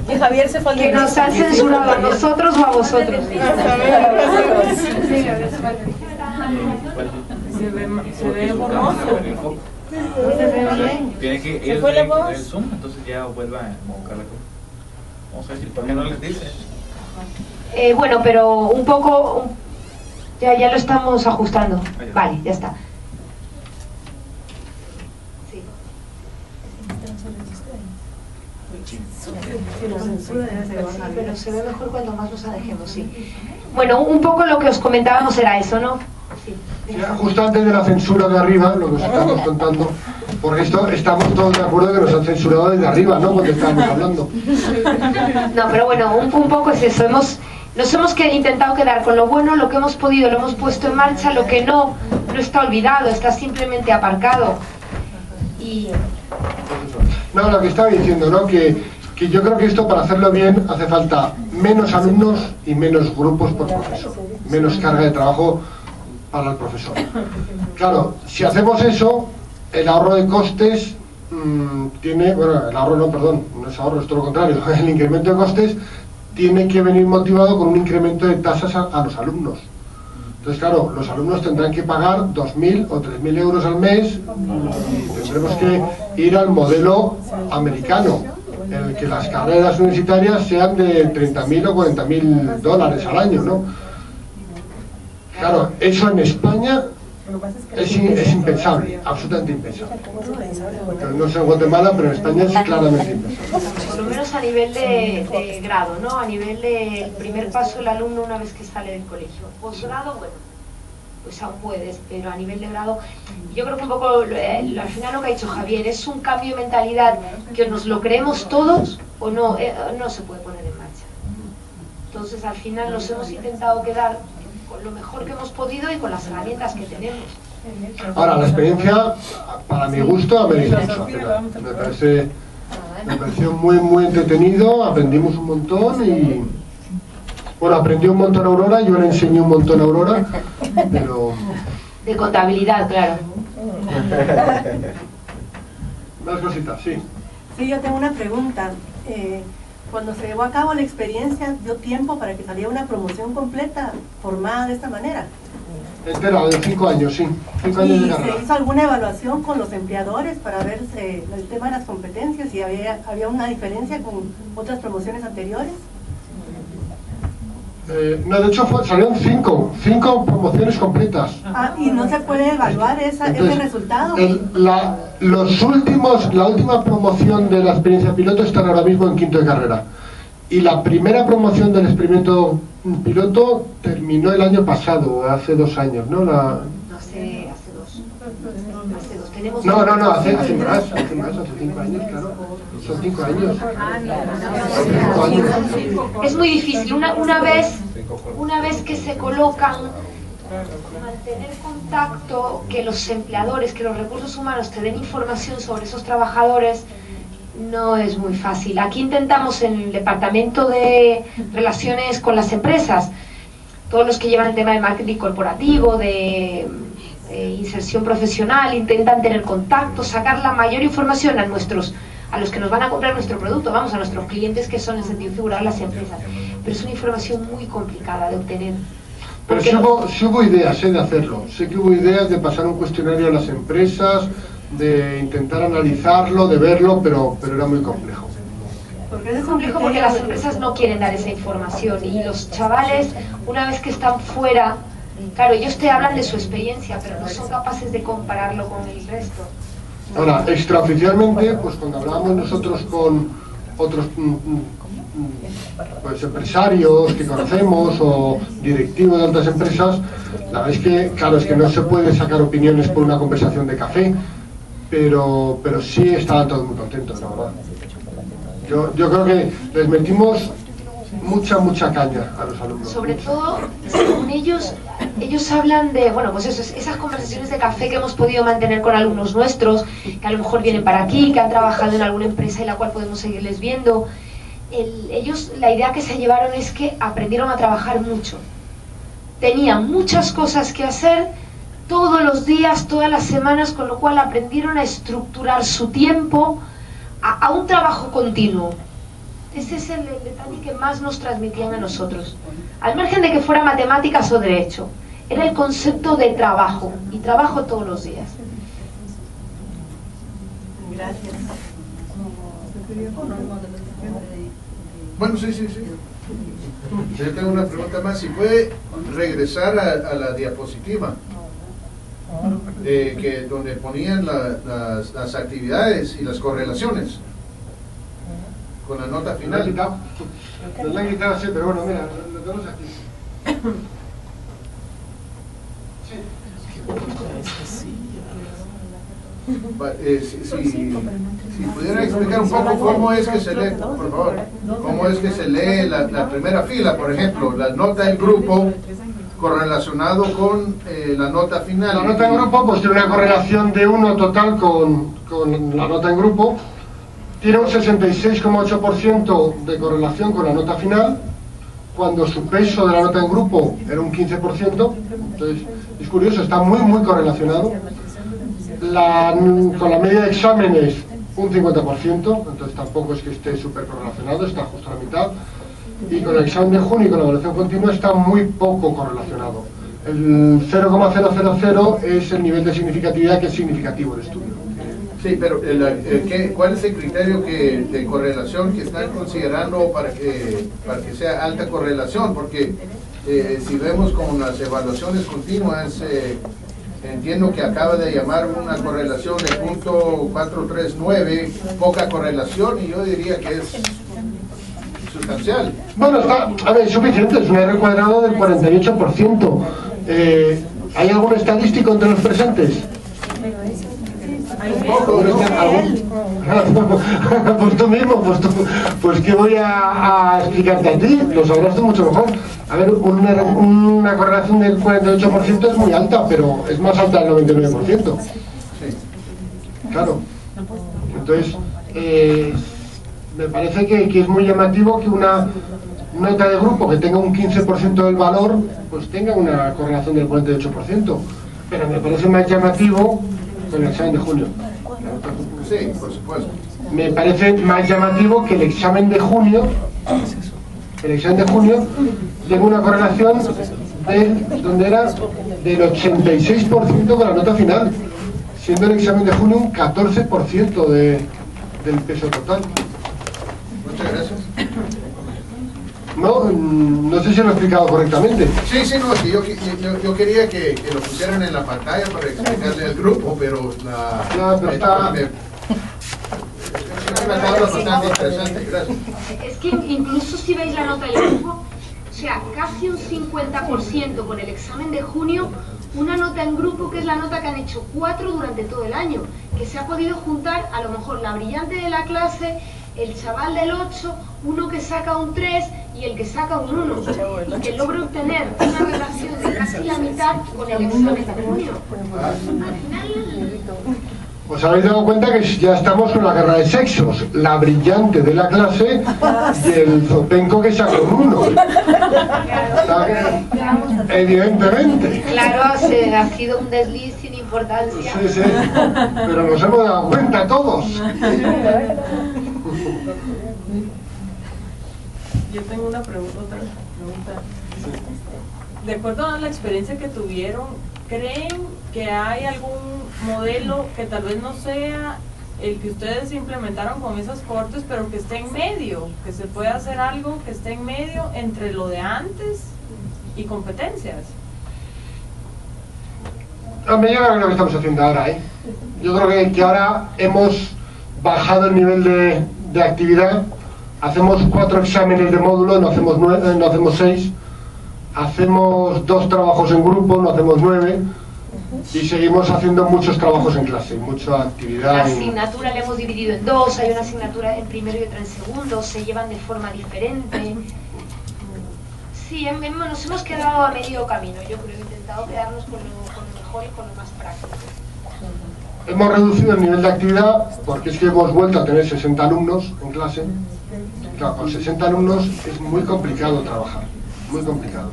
Y Javier se fue al que nos han censurado a nosotros o a vosotros. Se ve borroso. No se ve bien. Tiene que ir el Zoom, entonces ya vuelva a buscar la cosa. Vamos a ver si por qué no les dice. Bueno, pero un poco, ya lo estamos ajustando. Vale, ya está. Sí. Pero se ve mejor cuanto más nos alejemos, sí. Bueno, un poco lo que os comentábamos era eso, ¿no? Sí. Sí, justo antes de la censura de arriba, lo que os estamos contando, porque estamos todos de acuerdo que nos han censurado desde arriba, ¿no? Porque estábamos hablando. No, pero bueno, un poco es eso. Nos hemos intentado quedar con lo bueno, lo que hemos podido, lo hemos puesto en marcha, lo que no está olvidado, está simplemente aparcado. Y... No, lo que estaba diciendo, ¿no? Que yo creo que esto, para hacerlo bien, hace falta menos alumnos y menos grupos por profesor, menos carga de trabajo para el profesor. Claro, si hacemos eso, el ahorro de costes el ahorro no es ahorro, es todo lo contrario, el incremento de costes tiene que venir motivado con un incremento de tasas a los alumnos. Entonces, claro, los alumnos tendrán que pagar 2.000 o 3.000 euros al mes y tendremos que ir al modelo americano, en el que las carreras universitarias sean de 30.000 o 40.000 dólares al año, ¿no? Claro, eso en España es impensable, absolutamente impensable. No sé en Guatemala, pero en España es claramente impensable. Por lo menos a nivel de grado, ¿no? A nivel del primer paso del alumno una vez que sale del colegio. Posgrado, bueno, pues aún puedes, pero a nivel de grado, yo creo que un poco, al final lo que ha dicho Javier, es un cambio de mentalidad que nos lo creemos todos o no se puede poner en marcha. Entonces al final nos hemos intentado quedar con lo mejor que hemos podido y con las herramientas que tenemos. Ahora, la experiencia, para mi gusto, ha merecido mucho. Me pareció muy entretenido, aprendimos un montón y... Bueno, aprendí un montón a Aurora, yo le enseñé un montón a Aurora, pero... De contabilidad, claro. Más cositas, sí. Sí, yo tengo una pregunta. cuando se llevó a cabo la experiencia, dio tiempo para que saliera una promoción completa, formada de esta manera. Entera, de 5 años, sí. 5 años de carrera. ¿Y se hizo alguna evaluación con los empleadores para ver el tema de las competencias y había una diferencia con otras promociones anteriores? No, de hecho salieron 5 promociones completas. ¿Y no se puede evaluar ese resultado? La última promoción de la experiencia piloto está ahora mismo en 5º de carrera. Y la primera promoción del experimento piloto terminó el año pasado, hace 2 años, ¿no? Hace 2. No, hace más, hace 5 años, claro. Son 5 años. Es muy difícil. Una vez que se colocan, mantener contacto, que los empleadores, que los recursos humanos te den información sobre esos trabajadores, no es muy fácil. Aquí intentamos en el departamento de relaciones con las empresas, todos los que llevan el tema de marketing corporativo, de inserción profesional, intentan tener contacto, sacar la mayor información a los que nos van a comprar nuestro producto, vamos, a nuestros clientes, que son en sentido figurado las empresas. Pero es una información muy complicada de obtener. Pero sí hubo ideas de hacerlo. Sé que hubo ideas de pasar un cuestionario a las empresas, de intentar analizarlo, de verlo, pero era muy complejo. Es complejo porque las empresas no quieren dar esa información y los chavales, una vez que están fuera, claro, ellos te hablan de su experiencia, pero no son capaces de compararlo con el resto. Ahora, extraoficialmente, pues cuando hablábamos nosotros con otros pues empresarios que conocemos o directivos de otras empresas, la verdad es que, claro, es que no se puede sacar opiniones por una conversación de café, pero sí estaban todos muy contentos, la verdad. Yo creo que les metimos mucha caña a los alumnos. Sobre todo, según ellos hablan de, bueno, pues eso, esas conversaciones de café que hemos podido mantener con alumnos nuestros, que a lo mejor vienen para aquí, que han trabajado en alguna empresa en la cual podemos seguirles viendo. Ellos, la idea que se llevaron es que aprendieron a trabajar mucho. Tenían muchas cosas que hacer todos los días, todas las semanas, con lo cual aprendieron a estructurar su tiempo a un trabajo continuo. Ese es el detalle que más nos transmitían a nosotros. Al margen de que fuera matemáticas o derecho, era el concepto de trabajo, y trabajo todos los días. Gracias. Bueno, sí. Yo tengo una pregunta más. Si puede regresar a la diapositiva, donde ponían las actividades y las correlaciones con la nota final. Nos la han quitado, sí, pero bueno, mira, lo tenemos aquí. Si pudiera explicar un poco cómo es que se lee, por favor, cómo es que se lee la primera fila, por ejemplo, la nota del grupo correlacionado con la nota final. La nota en grupo pues tiene una correlación de 1 total con la nota en grupo. Tiene un 66,8% de correlación con la nota final, cuando su peso de la nota en grupo era un 15%. Entonces, es curioso, está muy correlacionado. Con la media de exámenes, un 50%, entonces tampoco es que esté súper correlacionado, está justo a la mitad. Y con el examen de junio y con la evaluación continua está muy poco correlacionado. El 0,000 es el nivel de significatividad que es significativo el estudio. Sí, pero ¿cuál es el criterio de correlación que están considerando para que sea alta correlación? Porque si vemos con las evaluaciones continuas, entiendo que acaba de llamar una correlación de .439, poca correlación, y yo diría que es sustancial. Bueno, está, a ver, es suficiente, es un R cuadrado del 48%. ¿Hay algún estadístico entre los presentes? Pues tú mismo, pues ¿qué voy a explicarte a ti? Lo sabrás tú mucho mejor. A ver, una correlación del 48% es muy alta, pero es más alta del 99%. Claro. Entonces, me parece que es muy llamativo que una nota de grupo que tenga un 15% del valor, pues tenga una correlación del 48%. Pero me parece más llamativo con el examen de junio. Sí, por supuesto. Me parece más llamativo que el examen de junio, tenga una correlación donde era del 86% con la nota final, siendo el examen de junio un 14% del peso total. Muchas gracias. No sé si lo he explicado correctamente. Sí, no, es que yo quería que lo pusieran en la pantalla para explicarle al grupo, pero bastante interesante, gracias. Es que incluso si veis la nota del grupo, o sea, casi un 50% con el examen de junio, una nota en grupo que es la nota que han hecho 4 durante todo el año, que se ha podido juntar a lo mejor la brillante de la clase, el chaval del 8, uno que saca un 3 y el que saca un 1, y que logra obtener una relación de casi la mitad con el examen de junio. Al final... ¿Os habéis dado cuenta que ya estamos con la guerra de sexos? La brillante de la clase y el zopenco que saca un 1. Evidentemente. Claro, ha sido un desliz sin importancia. Sí, pero nos hemos dado cuenta todos. Yo tengo otra pregunta. De acuerdo a la experiencia que tuvieron, ¿creen que hay algún modelo que tal vez no sea el que ustedes implementaron con esas cortes, pero que esté en medio, que se pueda hacer algo que esté en medio entre lo de antes y competencias? A mí yo creo que lo que estamos haciendo ahora, yo creo que ahora hemos bajado el nivel de actividad. Hacemos 4 exámenes de módulo, no hacemos 6. Hacemos 2 trabajos en grupo, no hacemos 9. Y seguimos haciendo muchos trabajos en clase, mucha actividad. La asignatura la hemos dividido en 2, hay una asignatura en primero y otra en segundo, se llevan de forma diferente. Sí, nos hemos quedado a medio camino, yo creo, he intentado quedarnos con lo mejor y con lo más práctico. Hemos reducido el nivel de actividad porque es que hemos vuelto a tener 60 alumnos en clase. Claro, con 60 alumnos es muy complicado trabajar, muy complicado.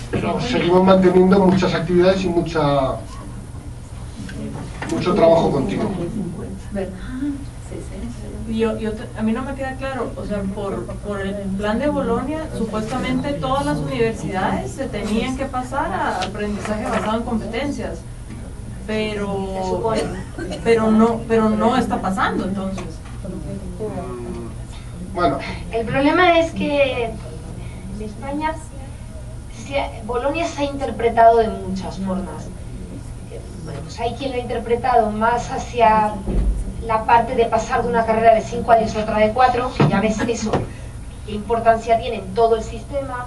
Pero seguimos manteniendo muchas actividades y mucho trabajo continuo. A mí no me queda claro, o sea, por el plan de Bolonia, supuestamente todas las universidades se tenían que pasar a aprendizaje basado en competencias, pero no está pasando, entonces. Bueno. El problema es que en España Bolonia se ha interpretado de muchas formas. Bueno, pues hay quien lo ha interpretado más hacia la parte de pasar de una carrera de 5 años a otra de 4, que ya ves eso, qué importancia tiene en todo el sistema.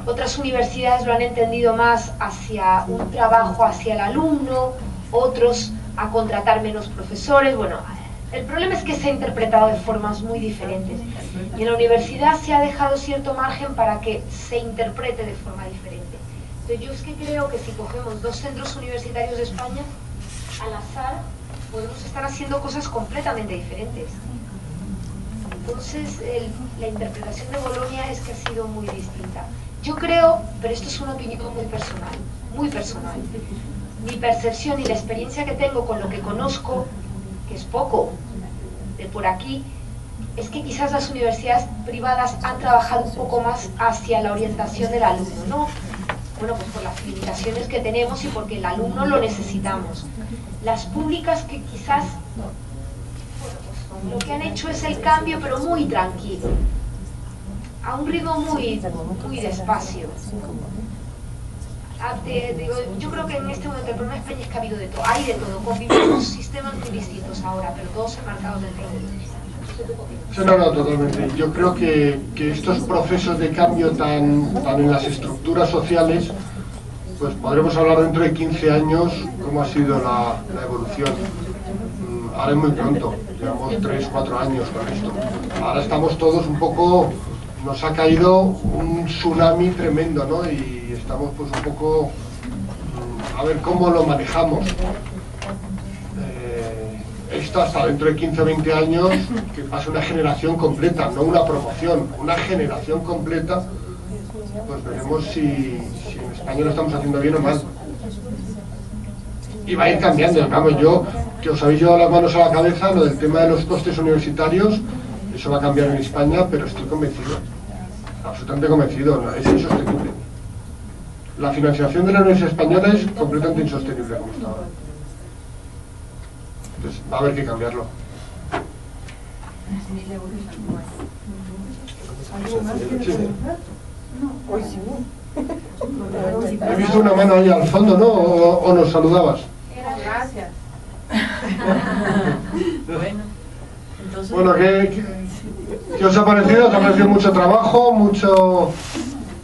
Otras universidades lo han entendido más hacia un trabajo hacia el alumno, otros a contratar menos profesores. Bueno, el problema es que se ha interpretado de formas muy diferentes y en la universidad se ha dejado cierto margen para que se interprete de forma diferente. Entonces yo es que creo que si cogemos 2 centros universitarios de España, al azar, podemos estar haciendo cosas completamente diferentes. Entonces la interpretación de Bolonia es que ha sido muy distinta. Yo creo, pero esto es una opinión muy personal. Mi percepción y la experiencia que tengo con lo que conozco, que es poco de por aquí, es que quizás las universidades privadas han trabajado un poco más hacia la orientación del alumno, ¿no? Bueno, pues por las limitaciones que tenemos y porque el alumno lo necesitamos. Las públicas que quizás, bueno, pues lo que han hecho es el cambio, pero muy tranquilo, a un ritmo muy despacio. Yo creo que en este momento el problema de España es que ha habido de todo, hay de todo, convivimos sistemas muy distintos ahora, pero todos enmarcados dentro de ellos. No, totalmente. Yo creo que estos procesos de cambio tan en las estructuras sociales, pues podremos hablar dentro de 15 años cómo ha sido la evolución. Ahora es muy pronto, llevamos 3-4 años con esto. Ahora estamos todos un poco, nos ha caído un tsunami tremendo, ¿no? Y estamos pues un poco a ver cómo lo manejamos. Esto hasta dentro de 15 o 20 años, que pase una generación completa, no una promoción, una generación completa, pues veremos si en España lo estamos haciendo bien o mal. y va a ir cambiando. Vamos, yo, que os habéis llevado las manos a la cabeza, lo del tema de los costes universitarios, eso va a cambiar en España, pero estoy convencido, absolutamente convencido, es insostenible. La financiación de la Universidad Española es completamente insostenible como está ahora. Entonces, va a haber que cambiarlo. Sí. He visto una mano ahí al fondo, ¿no? ¿O nos saludabas? Gracias. Bueno, ¿qué os ha parecido? ¿Os ha parecido mucho trabajo? ¿Mucho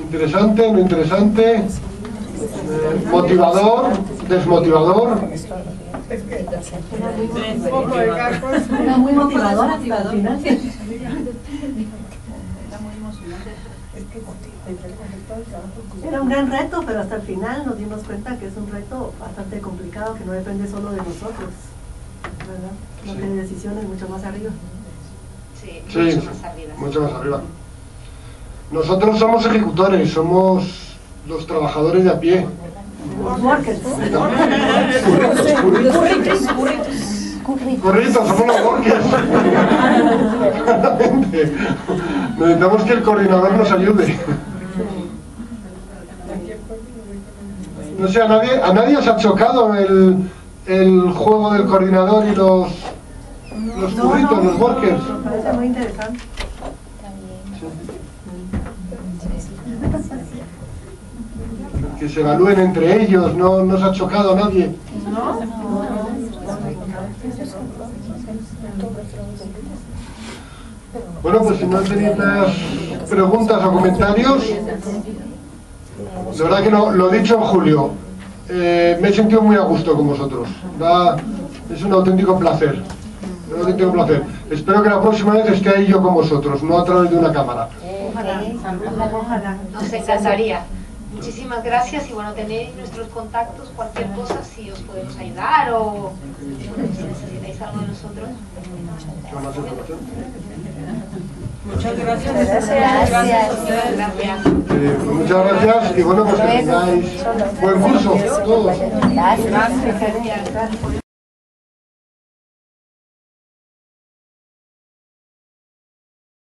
interesante, no interesante? ¿Motivador? ¿Desmotivador? Era muy motivadora hasta el final. Era un gran reto, pero hasta el final nos dimos cuenta que es un reto bastante complicado, que no depende solo de nosotros, ¿verdad? No tiene decisiones mucho más arriba. Sí, mucho más arriba. Mucho más arriba. Nosotros somos ejecutores, somos los trabajadores de a pie. Los workers. Correcto, somos los workers. Necesitamos que el coordinador nos ayude. No sé, a nadie os ha chocado el juego del coordinador y los curritos, los workers. Me parece muy interesante. Que se evalúen entre ellos, no os ha chocado a nadie. Bueno, pues si no tenéis más preguntas o comentarios, de verdad que lo he dicho en julio, me he sentido muy a gusto con vosotros. Es un auténtico placer. Un auténtico placer. Espero que la próxima vez esté ahí yo con vosotros, no a través de una cámara. Ojalá. Nos encantaría. Muchísimas gracias y bueno, tenéis nuestros contactos, cualquier cosa, si os podemos ayudar o bueno, si necesitáis algo de nosotros. Muchas gracias. Gracias. Muchas gracias y bueno, pues que tengáis buen curso todos. Gracias.